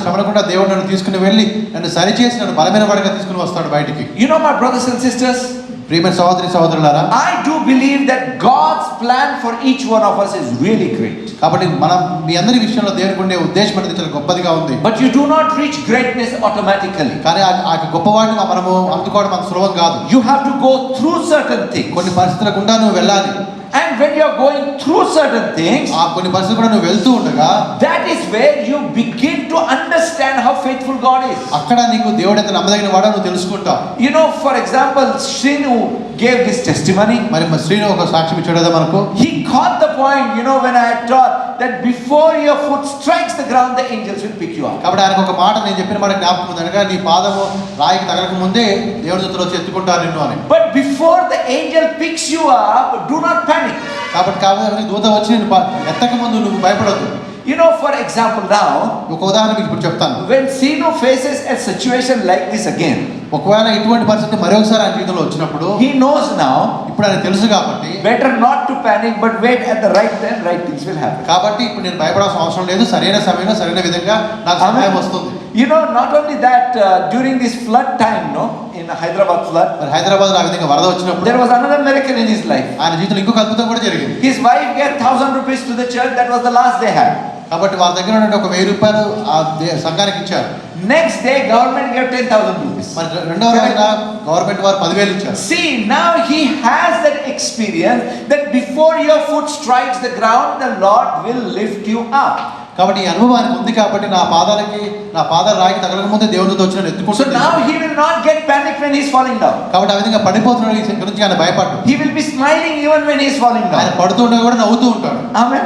శ్రమలు కూడా దేవుడు నన్ను తీసుకుని వెళ్ళి నన్ను సరిచేసి నన్ను బలమైన వాడిగా తీసుకుని వస్తాడు బయటికి. You know, my brothers and sisters, ప్రియమైన సోదరులారా, I do believe that God's plan for each one of us is really great. కాబట్టి మనం మీ అందరి విషయంలో దేవునికి ఉండే ఉద్దేశం అనేది చాలా గొప్పదిగా ఉంది. But you do not reach greatness automatically. కానీ ఆ గొప్పవాడిని మనము అందుకోవడం అంత సులభం కాదు. You have to go through certain things. కొన్ని పరిస్థితుల గుండా నువ్వు వెళ్ళాలి. And when you are going through certain things, ఆ కొన్ని పరిస్థితులు కూడా నువ్వు వెళ్తూ ఉండగా that is where you begin to understand how faithful God is. అక్కడ నీకు దేవుడు ఎంత నమ్మదగిన వాడో నువ్వు తెలుసుకుంటావు. You know, for example, Srinu gave this testimony. మరి మా శ్రీను ఒక సాక్ష్యం ఇచ్చాడు కదా మనకు. He caught the point, you know, when I had taught that before your foot strikes the ground, the angels will pick you up. కాబట్టి ఆయనకు ఒక మాట నేను చెప్పిన మాట జ్ఞాపకం ఉంది. అనగా నీ పాదము రాయికి తగలక ముందే దేవుడి దూతలు వచ్చి ఎత్తుకుంటారు నిన్ను అని. But before the angel picks you up, do not panic. కాబట్టి దూత వచ్చి నేను ఎత్తక ముందు నువ్వు భయపడొద్దు. You know, for example, now ఒక ఉదాహరణ మీకు ఇప్పుడు చెప్తాను. when Srinu faces a situation like this again, ఒకవేళ ఇటువంటి పరిస్థితి మరొకసారి ఆయన జీవితంలో వచ్చినప్పుడు he knows now ఇప్పుడు ఆయన తెలుసు కాబట్టి better not to panic, but wait at the right time, right things will happen. కాబట్టి ఇప్పుడు నేను భయపడాల్సిన అవసరం లేదు. సరైన సమయంలో సరైన విధంగా నాకు సమయం వస్తుంది. You know, not only that, during this flood time, no, in Hyderabad flood, మరి హైదరాబాద్ ఆ విధంగా వరద వచ్చినప్పుడు there was another miracle in his life. ఆయన జీవితంలో ఇంకొక అద్భుతం కూడా జరిగింది. His wife gave 1,000 rupees to the church. That was the last they had. కాబట్టి వారి దగ్గర ఉన్న ఒక 1000 రూపాయలు ఆ సంఘానికి ఇచ్చారు. Next day, government gave 10,000 rupees. మరి రెండవ రోజున గవర్నమెంట్ వారు 10,000 ఇచ్చారు. See, now he has that experience that before your foot strikes the ground, the Lord will lift you up. కాబట్టి ఈ అనుభవం ఆయనకు ఉంది కాబట్టి నా పాదాలు రాయికి తగలక ముందే దేవునితో వచ్చి నన్ను So ఎత్తుకుంటాడు. now he will not get panic when he is falling down. కాబట్టి ఆ విధంగా పడిపోతున్నాడు ఈ గురించి ఆయన భయపడ్డు. He will be smiling even when he is falling ఆయన down. పడుతూ ఉండగా కూడా నవ్వుతూ ఉంటాడు. Amen.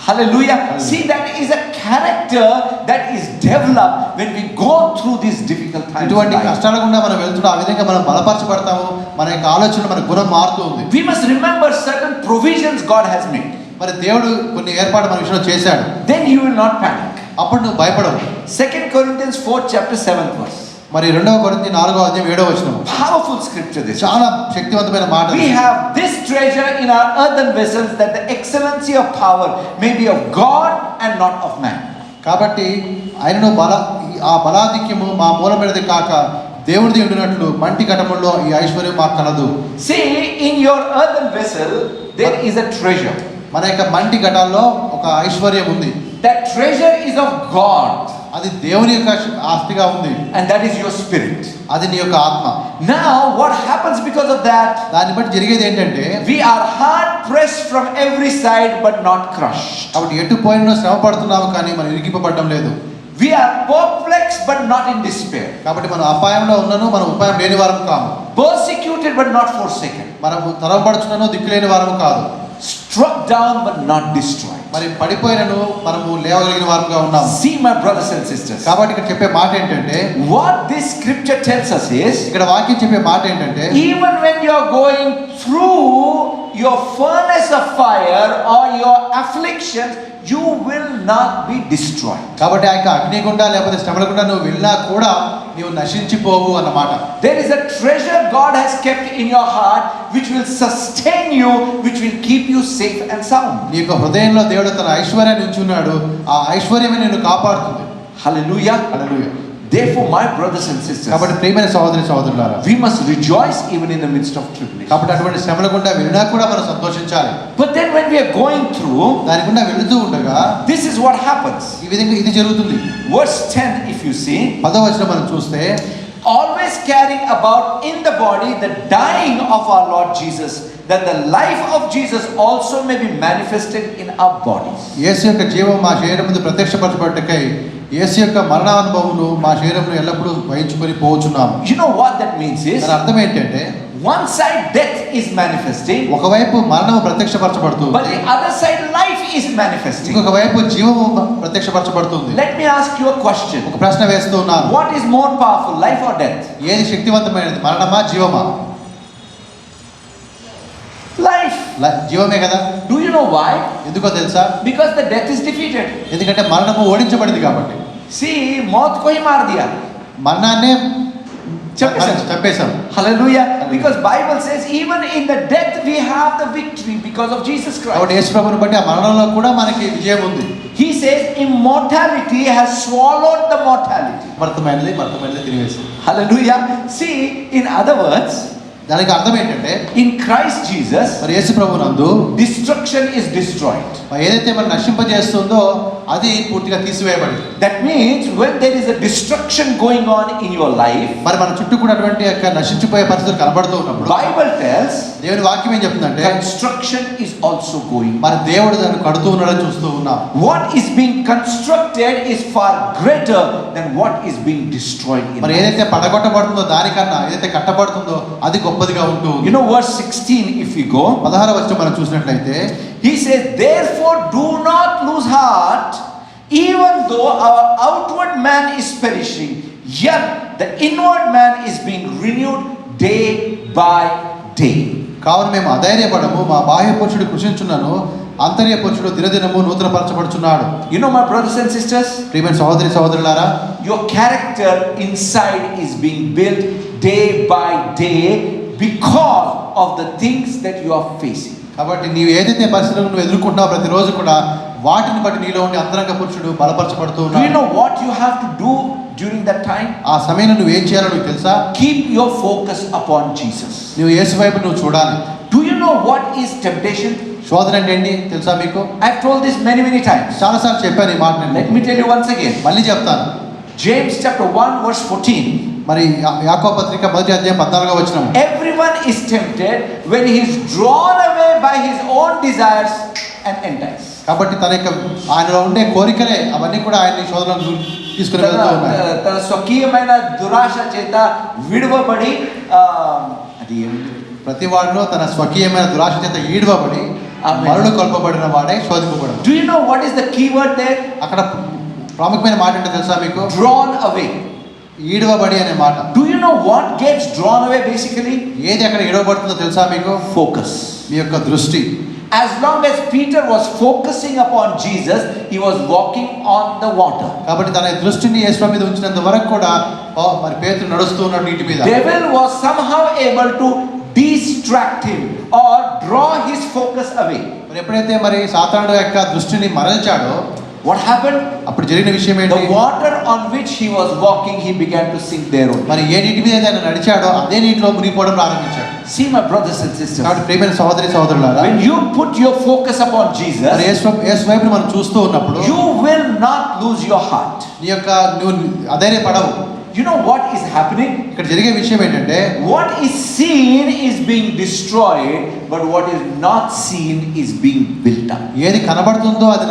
Hallelujah. See, that is a character that is developed when we go through these difficult times. ఇటువంటి in life. కష్టాల గుండా మనం వెళ్తున్నా ఆ విధంగా మనం బలపరచబడతాము. మన యొక్క ఆలోచన మన గుణం మారుతూ ఉంది. We must remember certain provisions God has made. మరి దేవుడు కొన్ని ఏర్పాటు మన విషయంలో చేశాడు. Then you will not panic. అప్పుడు నువ్వు భయపడవు. 2 Corinthians 4 chapter 7th verse. మరి 2 కొరింథీ 4వ అధ్యాయం 7వ వచనం. Powerful scripture this. చాలా శక్తివంతమైన మాట. We have this treasure in our earthen vessels, that the excellency of power may be of God and not of man. కాబట్టి ఆయనను ఆ బలాధిక్యము మా మూలమైనది కాక దేవుడిది ఉండినట్లు మంటి ఘటముల్లో ఈ ఐశ్వర్యం మాకు కలదు. See, in your earthen vessel there is a treasure. మన యొక్క మంటి ఘటాల్లో ఒక ఐశ్వర్యం ఉంది. That treasure is of God. అది దేవుని యొక్క ఆస్తిగా ఉంది. And that is your spirit. అది నీ యొక్క ఆత్మ. Now what happens because of that? దాన్ని బట్టి జరిగేది ఏంటంటే We are hard pressed from every side but not crushed. కాబట్టి ఎటు పోయినా శ్రమ పడుతున్నాము కానీ మనం ఇరికింపబడడం లేదు. We are perplexed but not in despair. కాబట్టి మనం అపాయంలో ఉన్నాను, మనం ఉపాయం లేని వారము కాము. Persecuted but not forsaken. మనము తరవబడుచున్నాను, దిక్కులేని వారము కాదు. Struck down but not destroyed. మరి పడిపోయినను మనము లేవగలిగిన వారముగా ఉన్నాము. See, my brothers and sisters, కాబట్టి ఇక్కడ చెప్పే మాట ఏంటంటే what this scripture tells us is, ఇక్కడ వాక్యం చెప్పే మాట ఏంటంటే even when you are going through your furnace of fire or your afflictions, you will not be destroyed. కాబట్టి ఆ యొక్క అగ్నిగుండా లేకపోతే శ్రమల గుండా నువ్వు వెళ్ళినా కూడా నీవు నశించిపోవు అన్నమాట. There is a treasure God has kept in your heart which will sustain you, which will keep you safe and sound. నీ యొక్క హృదయంలో దేవుడు తన ఐశ్వర్యాన్ని ఉంచి ఉన్నాడు. ఆ ఐశ్వర్యమే నిన్ను కాపాడుతుంది. Hallelujah. Hallelujah. Therefore, my brothers and sisters, కాబట్టి ప్రియమైన సహోదరి సహోదరులారా, we must rejoice even in the midst of tribulation. కాబట్టి అటువంటి శ్రమల గుండా వెళ్ళినా కూడా మనం సంతోషించాలి. But then when we are going through, దాని గుండా వెళుతూ ఉండగా this is what happens. ఈ విధంగా ఇది జరుగుతుంది. Verse 10, if you see, 10వ వచనం మనం చూస్తే, always carrying about in the body the dying of our Lord Jesus, that the life of Jesus also may be manifested in our bodies. యేసు యొక్క జీవం మా శరీరం ముందు ప్రత్యక్షపరచబడటకై యేసు యొక్క మరణానుభవమును మా శరీరంలో ఎల్లప్పుడూ వహించుకొని పోవచ్చున్నాము. You know what that means is, దాని అర్థం ఏంటంటే one side death is manifesting, ఒకవైపు మరణము ప్రత్యక్షపరచబడుతుంది, but the other side life is manifesting. ఇంకొక వైపు జీవము ప్రత్యక్షపరచబడుతుంది. Let me ask you a question. ఒక ప్రశ్న వేస్తూ ఉన్నాను. What is more powerful, life or death? ఏది శక్తివంతమైనది, మరణమా జీవమా? Life. జీవమే కదా. Do you know why? ఎందుకో తెలుసా? Because the death is defeated. ఎందుకంటే మరణము ఓడించబడింది కాబట్టి. See, मौत को ही मार दिया. మరణాన్నే చంపేశాం. చంపేశాం. Hallelujah. Because Bible says even in the death we have the victory because of Jesus కాబట్టి Christ. యేసు ప్రభువుని బట్టి ఆ మరణంలో కూడా మనకి విజయం ఉంది. He says immortality has swallowed the mortality. మరణమైనది తినివేసి. Hallelujah. See, in other words, దానికి అర్థం ఏంటంటే in Christ Jesus, మరి యేసు ప్రభునందు destruction is destroyed. ఏదైతే మనం నశింపజేస్తుందో అది పూర్తిగా తీసివేయబడింది. That means when there is a destruction going on in your life, మరి మన చుట్టూ కూడా అటువంటి యొక్క నశించిపోయే పరిస్థితులు కనబడుతూ ఉన్నప్పుడు Bible tells దేవుని వాక్యం ఏం చెప్తుందంటే construction is also going. మరి దేవుడు దాన్ని కడుతూ ఉన్నాడని చూస్తూ ఉన్నాం. What is being constructed is far greater than what is being destroyed in మరి life. ఏదైతే పడగొట్టబడుతుందో దానికన్నా ఏదైతే కట్టబడుతుందో అది గొప్పదిగా ఉంటూ ఉంది. You know verse 16 if we go, 16వ వచనం మనం చూసినట్లయితే he says, therefore do not lose heart, even though our outward man is perishing, yet the inward man is being renewed day by day. కావున మేము అధైర్యపడము, మా బాహ్య పురుషుడు కృషించున్నాను, అంతర్య పురుషుడు దినదినము నూతనపరచబడుచున్నాడు. You know my brothers and sisters, ప్రియమైన సహోదరి సహోదరులారా, your character inside is being built day by day because of the things that you are facing. కాబట్టి నీవు ఏదైతే పరిస్థితులను నువ్వు ఎదుర్కొంటున్నావు ప్రతిరోజు కూడా వాటిని బట్టి నీలో ఉండే అంతరంగ పురుషుడు బలపరచబడుతూ Do you ఉన్నాడు. know what you have to do during that time? ఆ సమయంలో నువ్వు ఏం చేయాలో నీకు తెలుసా? Keep your focus upon Jesus. నువ్వు యేసు వైపు నువ్వు చూడాలి. Do you know what is temptation? శోధన అంటే ఏంటి తెలుసా మీకు? I've told this many times. చాలాసార్లు చెప్పాను ఈ మాట నేను. Let me tell you once again. మళ్ళీ చెప్తాను. James chapter 1 verse 14. మరి యాకోబు పత్రిక 1వ అధ్యాయం 14వ వచనం. Everyone is tempted when he is drawn away by his own desires and enticed. కాబట్టి తన యొక్క ఆయనలో ఉండే కోరికలే అవన్నీ కూడా ఆయన్ని శోధనకు తీసుకుని వెళ్తూ ఉన్నాయి. తన స్వకీయమైన దురాశ చేత విడువబడి అది ప్రతి వాడిలో తన స్వకీయమైన దురాశ చేత ఈడవబడి ఆమేన్. మరలు కొల్పబడిన వాడే శోధింపబడదు. Do you know what is the key word there? అక్కడ ప్రాముఖ్యమైన మాట ఏంటో తెలుసా మీకు? Drawn away. ఈడవబడి అనే మాట. Do you know what gets drawn away basically? ఏది అక్కడ ఈడవబడుతుందో తెలుసా మీకు? Focus. మీ యొక్క దృష్టి. As long as Peter was focusing upon Jesus, he was walking on the water. కాబట్టి తన దృష్టిని యేసు మీద ఉంచినంత వరకు కూడా మరి పేతురు నడుస్తూ ఉన్నాడు నీటి మీద. Devil was somehow able to distract him or draw his focus away. మరి ఎప్పుడైతే మరి సాతానుడు యొక్క దృష్టిని మరల్చాడో What happened? అప్పుడు జరిగిన విషయం ఏంటి? The water on which he was walking, he began to sink there only. మరి ఏ నీటి మీద ఆయన నడిచాడో అదే నీటిలో మునిగిపోవడం ప్రారంభించాడు. See my brothers and sisters, కాబట్టి ప్రియమైన సహోదరి సహోదరులారా, when you put your focus upon మరి Jesus, యేసు వైపు మనం చూస్తూ ఉన్నప్పుడు you will not lose your heart. నీ యొక్క నువ్వు అధైర్యపడవు. You know what is happening? ఇక్కడ జరిగే విషయం ఏంటంటే What is seen is being destroyed, but what is not seen is being built up. ఏది కనబడుతుందో అది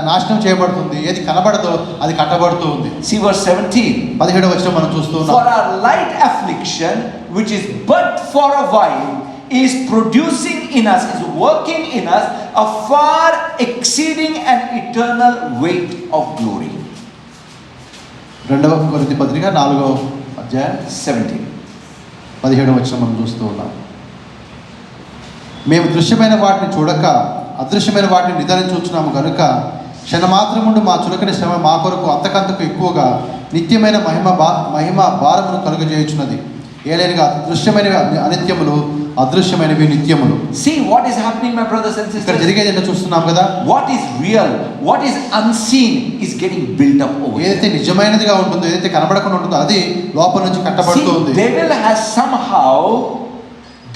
నాశనం చేయబడుతుంది, ఏది కనబడదో అది కట్టబడుతూ ఉంది. See verse 17. 17వ వచనం మనం చూస్తూ For ఉన్నాం. our light affliction, which is but for a while, is producing in us, is working in us a far exceeding and eternal weight of glory. 2వ కొరింథీ పత్రిక 4వ అధ్యాయం 17. 17వ వచనం మనం చూస్తూ ఉన్నాం. మేము దృశ్యమైన వాటిని చూడక అదృశ్యమైన వాటిని నిదానం చూస్తున్నాము కనుక క్షణమాత్రముండు మా చులకని శ్రమ మా కొరకు అంతకంతకు ఎక్కువగా నిత్యమైన మహిమ భారమును కలుగజేయుచున్నది. ఏలైనగా దృశ్యమైనవి అనిత్యములు, అదృశ్యమైనవి నిత్యములు. See what is happening, my brothers and ఇక్కడ sisters. జరిగేది ఏంటో చూస్తున్నాం కదా. What is real, what is unseen is getting built up over here. ఏదైతే నిజమైనదిగా ఉంటుందో, ఏదైతే కనబడకుండా ఉంటుందో అది లోపల నుంచి కట్టబడుతూ ఉంది. See, devil has somehow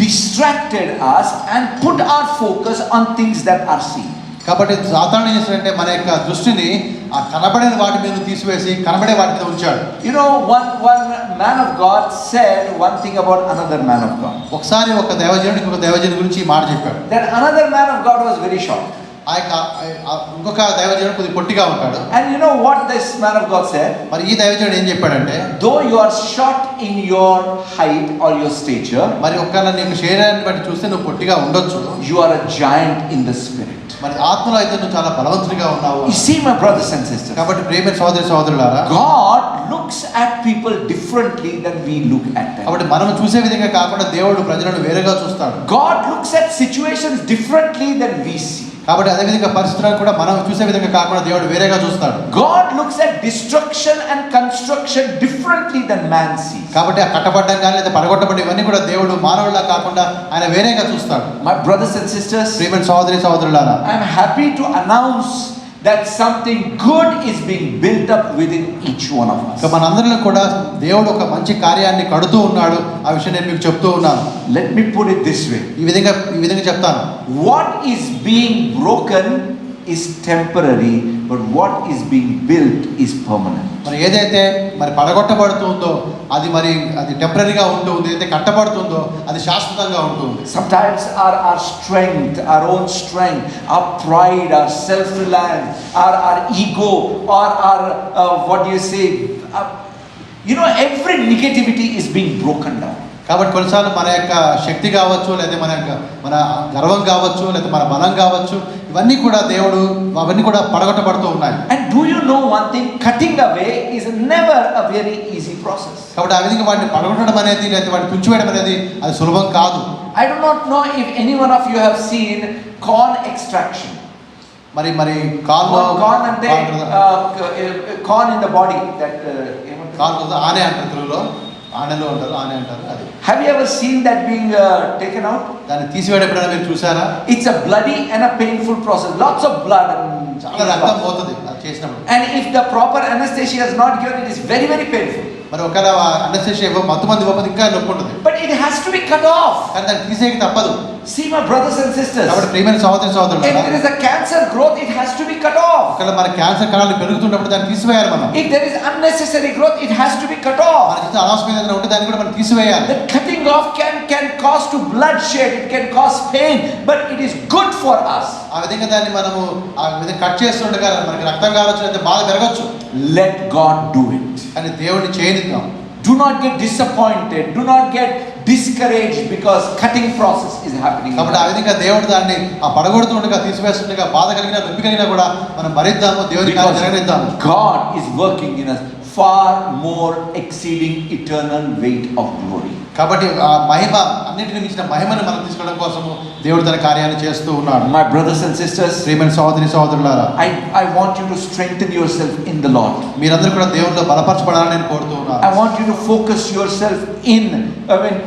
distracted us and put our focus on things that are seen. కాబట్టి సాతాను ఏం చేస్తాడంటే మన యొక్క దృష్టిని ఆ కనబడని వాటి మీద తీసివేసి కనబడే వాటి మీద ఉంచాడు. You know, one man of God said one thing about another man of God. ఒకసారి ఒక దైవజనుడు ఇంకొక దైవజనుడి గురించి ఈ మాట చెప్పాడు. That another man of God was very short. ఆ యొక్క ఇంకొక దైవజనుడు కొద్దిగా పొట్టిగా ఉంటాడు. And you know what this man of God said? మరి ఈ దైవజనుడు ఏం చెప్పాడంటే, Though you are short in your height or your stature, మరి ఒకవేళ నీ యొక్క శరీరాన్ని బట్టి చూస్తే నువ్వు పొట్టిగా ఉండొచ్చు, you are a giant in the spirit. మరి ఆత్మలో అయితే నువ్వు చాలా బలవంతుడిగా ఉన్నావు. You see, my brothers and sisters, కాబట్టి ప్రియమైన సహోదరి సహోదరులారా, God looks at people differently than we look at them. కాబట్టి మనం చూసే విధంగా కాకుండా దేవుడు ప్రజలను వేరుగా చూస్తాడు. God looks at situations differently than we see. కాబట్టి అదే విధంగా పరిస్థితులను కూడా మనం చూసే విధంగా కాకుండా దేవుడు వేరేగా చూస్తాడు. God looks at destruction and construction differently than man sees. కాబట్టి ఆ కట్టబడ్డం కానీ లేదా పడగొట్టబడి ఇవన్నీ కూడా దేవుడు మానవుడిలా కాకుండా ఆయన వేరేగా చూస్తాడు. My brothers and sisters, ప్రియమైన సహోదరి సహోదరులారా, I am happy to announce that something good is being built up within each one of ఇక us. మనందరిలో కూడా దేవుడు ఒక మంచి కార్యాన్ని కడుతూ ఉన్నాడు. ఆ విషయం నేను మీకు చెప్తూ ఉన్నాను. Let me put it this way. ఈ విధంగా చెప్తాను. What is being broken is temporary, but what is being built is permanent. మరి ఏదైతే మరి పడగొట్టబడుతుందో అది టెంపరీగా ఉంటుంది. ఏదైతే కట్టబడుతుందో అది శాశ్వతంగా ఉంటుంది. Sometimes our strength, our own strength, our pride, our self-reliance, our ego, or our what do you say? Every negativity is being broken down. కాబట్టి కొన్నిసార్లు మన యొక్క శక్తి కావచ్చు, లేదా మన గర్వం కావచ్చు, లేదా మన బలం కావచ్చు, ఇవన్నీ కూడా పడగొట్టబడుతూ ఉన్నాయి. And do you know one thing? Cutting away is never a very easy process. కాబట్టి ఆ విధంగా వాటిని పడగొట్టడం అనేది, లేదా వాటిని తుంచివేయడం అనేది అది సులభం కాదు. I do not know if any one of you have seen corn extraction. మరి కాల్లో corn అంటే corn in the body that కాలు ఆనే అంటారు, తెలుగులో ఆనెలో అంటారు, ఆనే అంటారు. అది have you ever seen that being taken out? దాన్ని తీసివేయడం ఎప్పుడైనా మీరు చూసారా? It's a bloody and a painful process. Lots of blood and చాలా రక్తం పోతుంది అది చేసినప్పుడు. and if the proper anesthesia is not given, it is very, very painful. మరి ఒకవేళ అనస్థీషియా మత్తుమంది ఇవ్వకపోతే ఇంకా నొప్పి ఉంటుంది. But it has to be cut off. కానీ దాన్ని తీసేయక తప్పదు. See, my brothers and sisters, కాబట్టి ప్రియమైన సహోదరులారా, if there is a cancer growth, it has to be cut off. ఒకవేళ మన క్యాన్సర్ కణాలు పెరుగుతున్నప్పుడు దాన్ని తీసివేయాలి మనం. If there is unnecessary growth, it has to be cut off. మన చేత అనవసరమైన ఏదైనా ఉంటే దాన్ని కూడా మనం తీసివేయాలి. The cutting off can cause to bloodshed, it can cause pain, but it is good for us. ఆ విధంగా దాన్ని మనము ఆ విధంగా కట్ చేస్తుండగా మనకి రక్తం కావచ్చు, లేదా బాధ పెరగచ్చు. Let God do it. కానీ దేవుడిని చేయనిద్దాం. Do not get disappointed. Do not get discouraged because cutting process is happening. కాబట్టి ఆ విధంగా దేవుడు దాన్ని ఆ పడగొడుతుండగా, తీసివేస్తుండగా, బాధ కలిగినా నొప్పి కలిగినా కూడా మనం భరిద్దాము, దేవుని కార్యం జరగనిద్దాము. God is working in us far more exceeding eternal weight of glory. కాబట్టి ఆ మహిమ, అన్నిటిని మించిన మహిమను మనం తీసుకోవడం కోసము దేవుడు తన కార్యాన్ని చేస్తూ ఉన్నాడు. My brothers and sisters, ప్రియమైన సహోదరులారా, I want you to strengthen yourself in the Lord. మీరందరూ కూడా దేవునిలో బలపరచబడాలని నేను కోరుతూ ఉన్నాను. I want you to focus yourself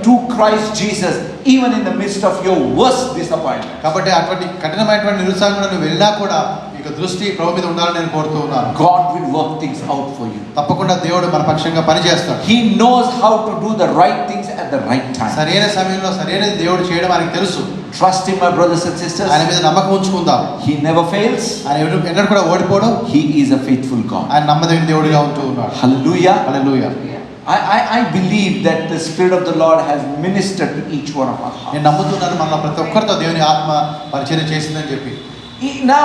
to Christ Jesus, even in the midst of your worst disappointment. కాబట్టి అటువంటి కఠినమైనటువంటి నిరుత్సాహంలో నువ్వు వెళ్ళినా కూడా మీకు దృష్టి ప్రభు మీద ఉండాలని నేను కోరుతూ ఉన్నాను. God will work things out for you. తప్పకుండా దేవుడు మన పక్షంగా పని చేస్తాడు. He knows how to do the right things at the right time. సరైన సమయంలో సరైనది దేవుడు చేయడం ఆయనకు తెలుసు. Trust him, my brothers and sisters. ఆయన మీద నమ్మకం ఉంచుకుందాం. He never fails. ఆయన ఎన్నడూ కూడా ఓడిపోడు. He is a faithful God. ఆయన నమ్మదగిన దేవుడిగా ఉంటూ ఉన్నాడు. Hallelujah. Hallelujah. I believe that the Spirit of the Lord has ministered to each one of our hearts. నేను నమ్ముతున్నాను మన ప్రతి ఒక్కరితో దేవుని ఆత్మ పరిచర్య చేసిందని చెప్పి. Now,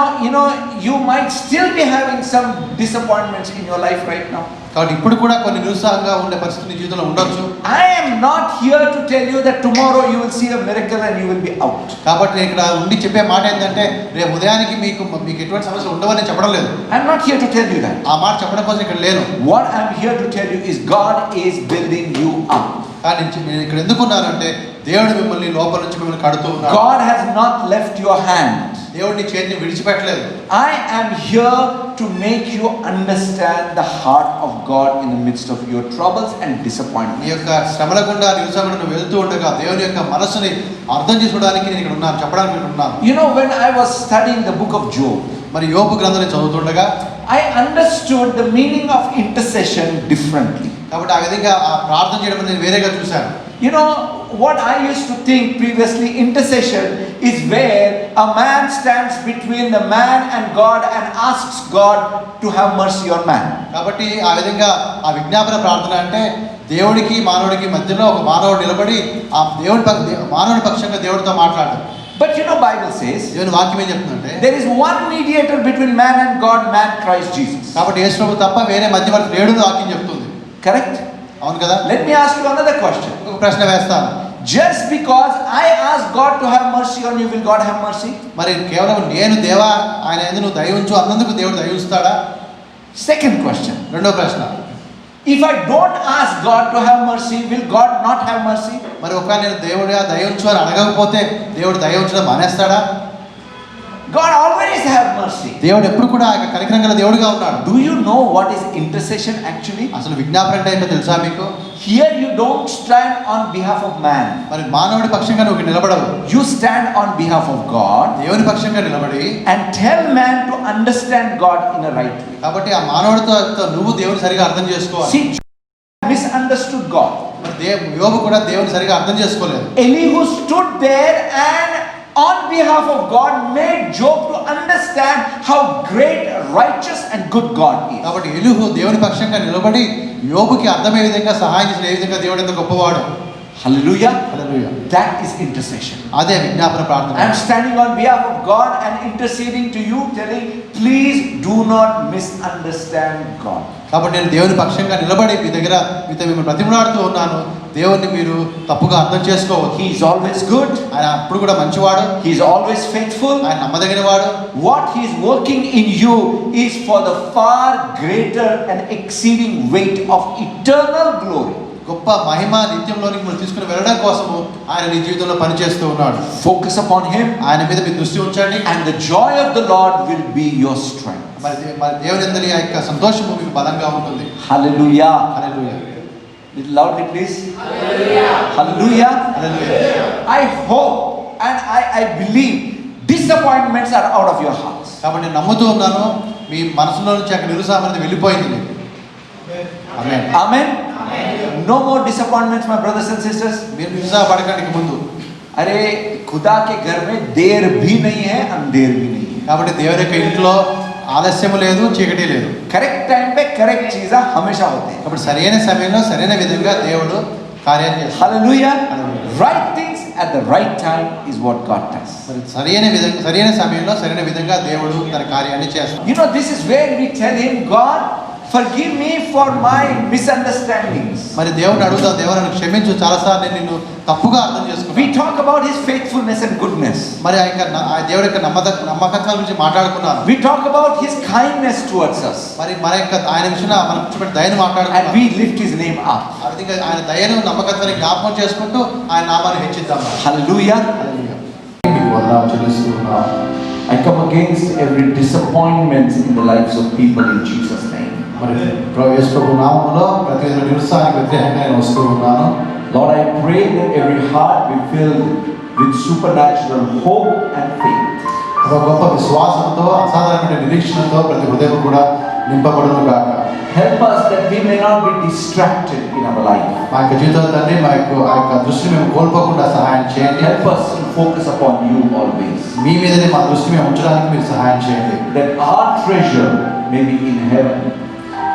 you might still be having some disappointments in your life right now. కాబట్టి ఇప్పుడు కూడా కొన్ని నిరుత్సాహంగా ఉండే పరిస్థితి నీ జీవితంలో ఉండొచ్చు. I am not here to tell you that tomorrow you will see a miracle and you will be out. కాబట్టి నేను ఇక్కడ ఉండి చెప్పే మాట ఏంటంటే రేపు ఉదయానికి మీకు ఎటువంటి సమస్యలు ఉండవని చెప్పడం లేదు. I am not here to tell you that. ఆ మాట చెప్పడం కోసం ఇక్కడ లేను. What I am here to tell you is God is building you up. కానీ నేను ఇక్కడ ఎందుకున్నానంటే దేవుడు మిమ్మల్ని లోపల నుంచి మిమ్మల్ని కడుతూ ఉన్నాడు. God has not left your hand. దేవుడిని చేతిని విడిచిపెట్టలేదు. I am here to make you understand the heart of God in the midst of your troubles and disappointments. నీ యొక్క శ్రమల గుండా నిరుత్సాహంలో నువ్వు వెళ్తూ ఉండగా దేవుని యొక్క మనసుని అర్థం చేసుకోవడానికి నేను ఇక్కడ ఉన్నాను, చెప్పడానికి ఇక్కడ ఉన్నాను. When I was studying the book of Job, మరి యోబు గ్రంథాన్ని చదువుతుండగా I understood the meaning of intercession differently. కాబట్టి ఆ విధంగా ఆ ప్రార్థన చేయడం నేను వేరేగా చూశాను. What I used to think previously, intercession is where a man stands between the man and God and asks God to have mercy on man. కాబట్టి ఆ విధంగా ఆ విజ్ఞాపన ప్రార్థన అంటే దేవుడికి మానవుడికి మధ్యలో ఒక మానవుడు నిలబడి ఆ మానవుడి పక్షంగా దేవుడితో మాట్లాడడం. But Bible says దేవుని వాక్యం ఏం చెప్తుందంటే there is one mediator between man and God, man Christ Jesus. కాబట్టి యేసు ప్రభువు తప్ప వేరే మధ్యవర్తి లేడు వాక్యం చెప్తుంది. Correct? అవును కదా? Let me ask you another question. ఒక ప్రశ్న వేస్తాను. Just because I ask God to have mercy on you, will God have mercy? మరి కేవలం నేను దేవా ఆయన యందు నువ్వు దయ ఉంచు అన్నందుకు దేవుడు దయ ఉంచుతాడా? Second question. రెండో ప్రశ్న. If I don't ask God to have mercy, will God not have mercy? మరి ఒకవేళ నేను దేవుడా దయ ఉంచు అని అడగకపోతే దేవుడు దయ ఉంచడం మానేస్తాడా? God always have mercy. దేవుడు ఎప్పుడు కూడా ఆయన కనికరం గల దేవుడిగా ఉన్నాడు. Do you know what is intercession actually? అసలు విజ్ఞాపన అంటే ఏంటో తెలుసా మీకు? here you don't stand on behalf of man. మరి మానవుడి పక్షంగా నువ్వు నిలబడవు, You stand on behalf of God దేవుని పక్షంగా నిలబడి and tell man to understand God in a right way. కాబట్టి ఆ మానవుడితో నువ్వు దేవుని సరిగా అర్థం చేసుకోవాలి. See, misunderstood God. మరి యోబు కూడా దేవుని సరిగా అర్థం చేసుకోలేదు. Elihu stood there and on behalf of God made Job to understand how great, righteous and good God is. కాబట్టి ఎలీహు దేవుని పక్షంగా నిలబడి యోబుకి అర్థమయ్యే విధంగా సహాయం చేసిన ఏ విధంగా దేవుడు ఎంత గొప్పవాడు. Hallelujah. Hallelujah. That is intercession. అదే విజ్ఞాపన ప్రార్థన. I am standing on behalf of God and interceding to you, telling, please do not misunderstand God. కాబట్టి నేను దేవుని పక్షంగా నిలబడి మీ దగ్గర మీతో మిమ్మల్ని ప్రతిమలాడుతూ ఉన్నాను. దేవుణ్ణి మీరు తప్పుగా అర్థం చేసుకోవద్దు. He is always good. ఆయన అప్పుడు కూడా మంచివాడు. He is always faithful. ఆయన నమ్మదగినవాడు. What he is working in you is for the far greater and exceeding weight of eternal glory. గొప్ప మహిమ నిత్యంలోనికి మీరు తీసుకుని వెళ్ళడం కోసము ఆయన నీ జీవితంలో పనిచేస్తూ ఉన్నాడు. Focus upon him ఆయన మీద మీ దృష్టి ఉంచండి. and the joy of the Lord will be your strength. మరి దేవుని యందలి ఆ యొక్క సంతోషము మీకు బలంగా ఉంటుంది. Hallelujah. Hallelujah. Little loudly please. Hallelujah. Hallelujah. I hope and I believe disappointments are out of your hearts. కాబట్టి నేను నమ్ముతూ ఉన్నాను మీ మనసులో నుంచి అక్కడ నిరుత్సాహం అనేది వెళ్ళిపోయింది. ఆమేన్. Amen. No more disappointments, my brothers and sisters. మీరు నిరుత్సాహపడకండి ముందు. अरे खुदा के घर में देर भी नहीं है अंधेर भी नहीं है. కాబట్టి దేవుని యొక్క ఇంట్లో ఆలస్యము లేదు, చీకటి లేదు. करेक्ट टाइम पे करेक्ट चीज़ें हमेशा होते हैं. కాబట్టి సరైన సమయంలో సరైన విధంగా దేవుడు కార్యాలు చేస్తాడు. Hallelujah. Hallelujah. Right things at the right time is what God does. మరి సరైన సమయంలో సరైన విధంగా దేవుడు తన కార్యాన్ని చేస్తాడు. You know, this is where we tell him, God, forgive me for my misunderstandings. మరి దేవుడిని అడుగుతాం, దేవుడు నన్ను క్షమించు, చాలాసార్లు నేను నిన్ను తప్పుగా అర్థం We చేసుకున్నాను. talk about his faithfulness and goodness. మరి ఆ దేవుడి యొక్క నమ్మకత్వం గురించి మాట్లాడుకున్నాను. We talk about his kindness towards us. మరి మన యొక్క ఆయన విషయంలో మనం చూపెట్టి దయను And మాట్లాడుకున్నాం. we lift his name up. ఆ విధంగా ఆయన దయను నమ్మకత్వాన్ని జ్ఞాపకం చేసుకుంటూ ఆయన నామాన్ని హెచ్చిద్దాం. Hallelujah. హల్లెలూయా. మీకు వందనాలు చెల్లిస్తున్నాం. I come against every disappointment in the lives of people in Jesus' name. మరి యేసు ప్రభు నామములో ప్రతి నిరుత్సాహానికి వ్యతిరేకంగా నేను వస్తూ ఉన్నాను. Lord, I pray that every heart be filled with supernatural hope and faith. ఒక గొప్ప విశ్వాసంతో అసాధారణమైన నిరీక్షణతో ప్రతి హృదయం కూడా నింపబడును గాక. Help us that we may not be distracted in our life. మా యొక్క జీవితంలో తండ్రి ఆ యొక్క దృష్టిని మేము కోల్పోకుండా సహాయం చేయండి. Help us to focus upon you always. మీ మీదనే మా దృష్టి మేము ఉంచడానికి మీరు సహాయం చేయండి. That our treasure may be in heaven.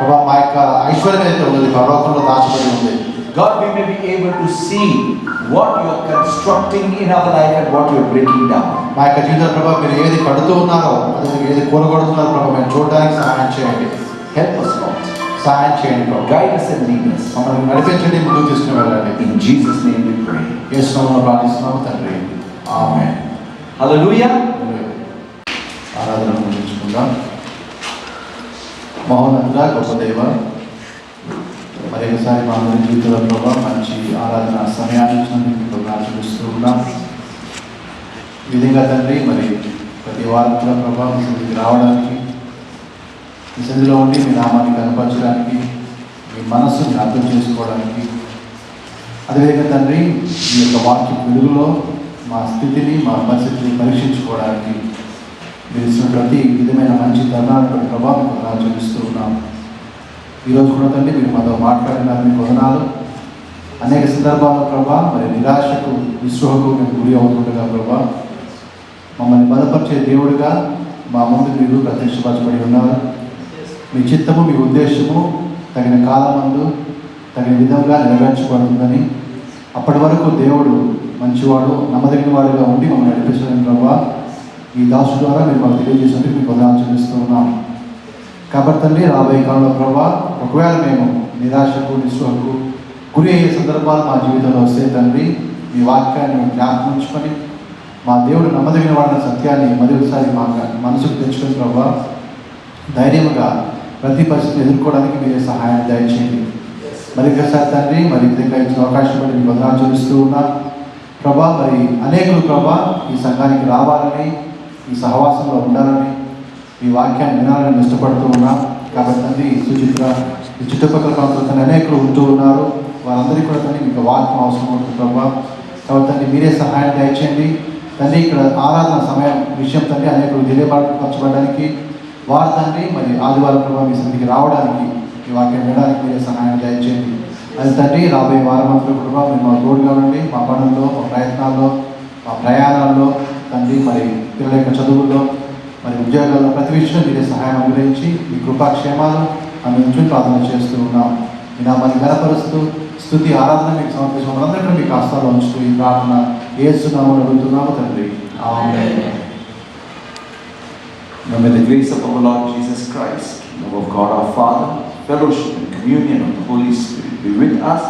ప్రభా మా యొక్క ఐశ్వర్యం అయితే ఉన్నది పరలోకంలో దాచబడి ఉంది. God, we may be able to see what you are constructing in our life and what you are breaking down. మా యొక్క జీవితంలో ప్రభా మీరు ఏది కడుతూ ఉన్నారో అది ఏది కూలగొడుతున్నారో ప్రభా మేము చూడడానికి సహాయం చేయండి. Help us, Lord. సహాయం చేయండి ప్రభా. Guide us and lead us. మమ్మల్ని నడిపించండి, ముందుకు తీసుకుని వెళ్ళండి. In Jesus' name we pray. యేసు నామములో ప్రార్థిస్తున్నాము తండ్రి. Amen. Hallelujah. ఆరాధన ముగించుకుందాం. మహోన్నతుడా గొప్ప దేవ, మరి ఒకసారి మా అందరి జీవితంలో ప్రభావ మంచి ఆరాధన సమయాన్ని ఇచ్చినందుకు మీకు చూపిస్తూ ఉన్నాం. ఈ విధంగా తండ్రి మరి ప్రతి వారం కూడా ప్రభావం మీ సన్నిధికి రావడానికి, మీ సన్నిధిలో ఉండి మీ నామాన్ని కనపరచడానికి, మీ మనస్సుని అర్థం చేసుకోవడానికి, అదేవిధంగా తండ్రి మీ యొక్క వాక్య వెలుగులో మా స్థితిని మా పరిస్థితిని పరీక్షించుకోవడానికి మీరు ఇచ్చిన ప్రతి విధమైన మంచి తరుణాలను ప్రభావం మీకు చూపిస్తూ ఉన్నాం. ఈరోజు కూడా తండ్రి మీరు మాతో మాట్లాడినారు, మీకు వదనాలు. అనేక సందర్భాల్లో ప్రభా మరి నిరాశకు నిస్పృహకు మేము గురి అవుతుండగా ప్రభా మమ్మల్ని బలపరిచే దేవుడిగా మా ముందు మీరు ప్రత్యక్షపరచబడి ఉన్నారు. మీ చిత్తము మీ ఉద్దేశము తగిన కాలమందు తగిన విధంగా నెరవేర్చబడుతుందని, అప్పటి వరకు దేవుడు మంచివాడు నమ్మదగిన వాడుగా ఉండి మమ్మల్ని నడిపించడం ప్రభా ఈ దాసు ద్వారా మీరు మాకు తెలియజేసినందుకు మీకు వదనాలు చెల్లిస్తూ ఉన్నాం. కాబట్టి తండ్రి రాబోయే కాలంలో ప్రభా ఒకవేళ మేము నిరాశకు నిస్పృహకు గురి అయ్యే సందర్భాలు మా జీవితంలో వస్తే తండ్రి మీ వాక్యాన్ని జ్ఞాపకం ఉంచుకొని మా దేవుడు నమ్మదగిన వాడిన సత్యాన్ని మరొకసారి మా మనసుకు తెచ్చుకొని ప్రభా ధైర్యంగా ప్రతి పరిస్థితిని ఎదుర్కోవడానికి మీరే సహాయాన్ని దయచేయండి. మరి ఒకసారి తండ్రి మరి విధంగా ఇచ్చిన అవకాశం బట్టి మీకు వదనాలు చెల్లిస్తూ ఉన్నాం ప్రభా. మరి అనేకులు ప్రభా ఈ సంఘానికి రావాలని, ఈ సహవాసంలో ఉండాలని, ఈ వాక్యాన్ని వినాలని ఇష్టపడుతూ ఉన్నాం. కాబట్టి తండ్రి సుచిత్ర ఈ చుట్టుపక్కల ప్రాంతాల్లో అనేకులు ఉంటూ ఉన్నారు. వారందరికీ కూడా తండ్రి మీకు వాక్యం అవసరం అవుతుంది ప్రభావ. కాబట్టి తండ్రి మీరే సహాయం దయచేయండి తండ్రి. ఇక్కడ ఆరాధన సమయం విషయం తండ్రి అనేకులు తెలియపరచబడడానికి వారు తండ్రి మరి ఆదివారం ప్రభావ మీ సన్నిధికి రావడానికి ఈ వాక్యం వినడానికి మీరే సహాయం దయచేయండి. అది తండ్రి రాబోయే వారమంతా ప్రభావ మీరు మా తోడుగా ఉండి మా పనుల్లో, మా ప్రయత్నాల్లో, మా ప్రయాణాల్లో తండ్రి మరి పిల్లల యొక్క చదువుల్లో మరి ఉద్యోగాల్లో ప్రతి విషయంలో మీరే సహాయం అనుగ్రహించి మీ కృపాక్షేమాలు ఆమె నుంచి ప్రార్థన చేస్తూ ఉన్నాం. మీ నామాన్ని గణపరుస్తూ స్తుతి ఆరాధన మీకు సమర్పిస్తాం. మనందరికీ మీకు ఆస్థాలో ఉంచుతూ ఈ ప్రార్థన యేసునామములో అడుగుతున్నాము తండ్రి. ఆమేన్. Now may the grace of our Lord Jesus Christ, love of God our Father, fellowship and communion of the Holy Spirit be with us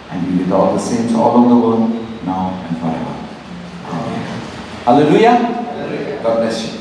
and be with all the saints all over the world, now and forever. Amen. Hallelujah. God bless you.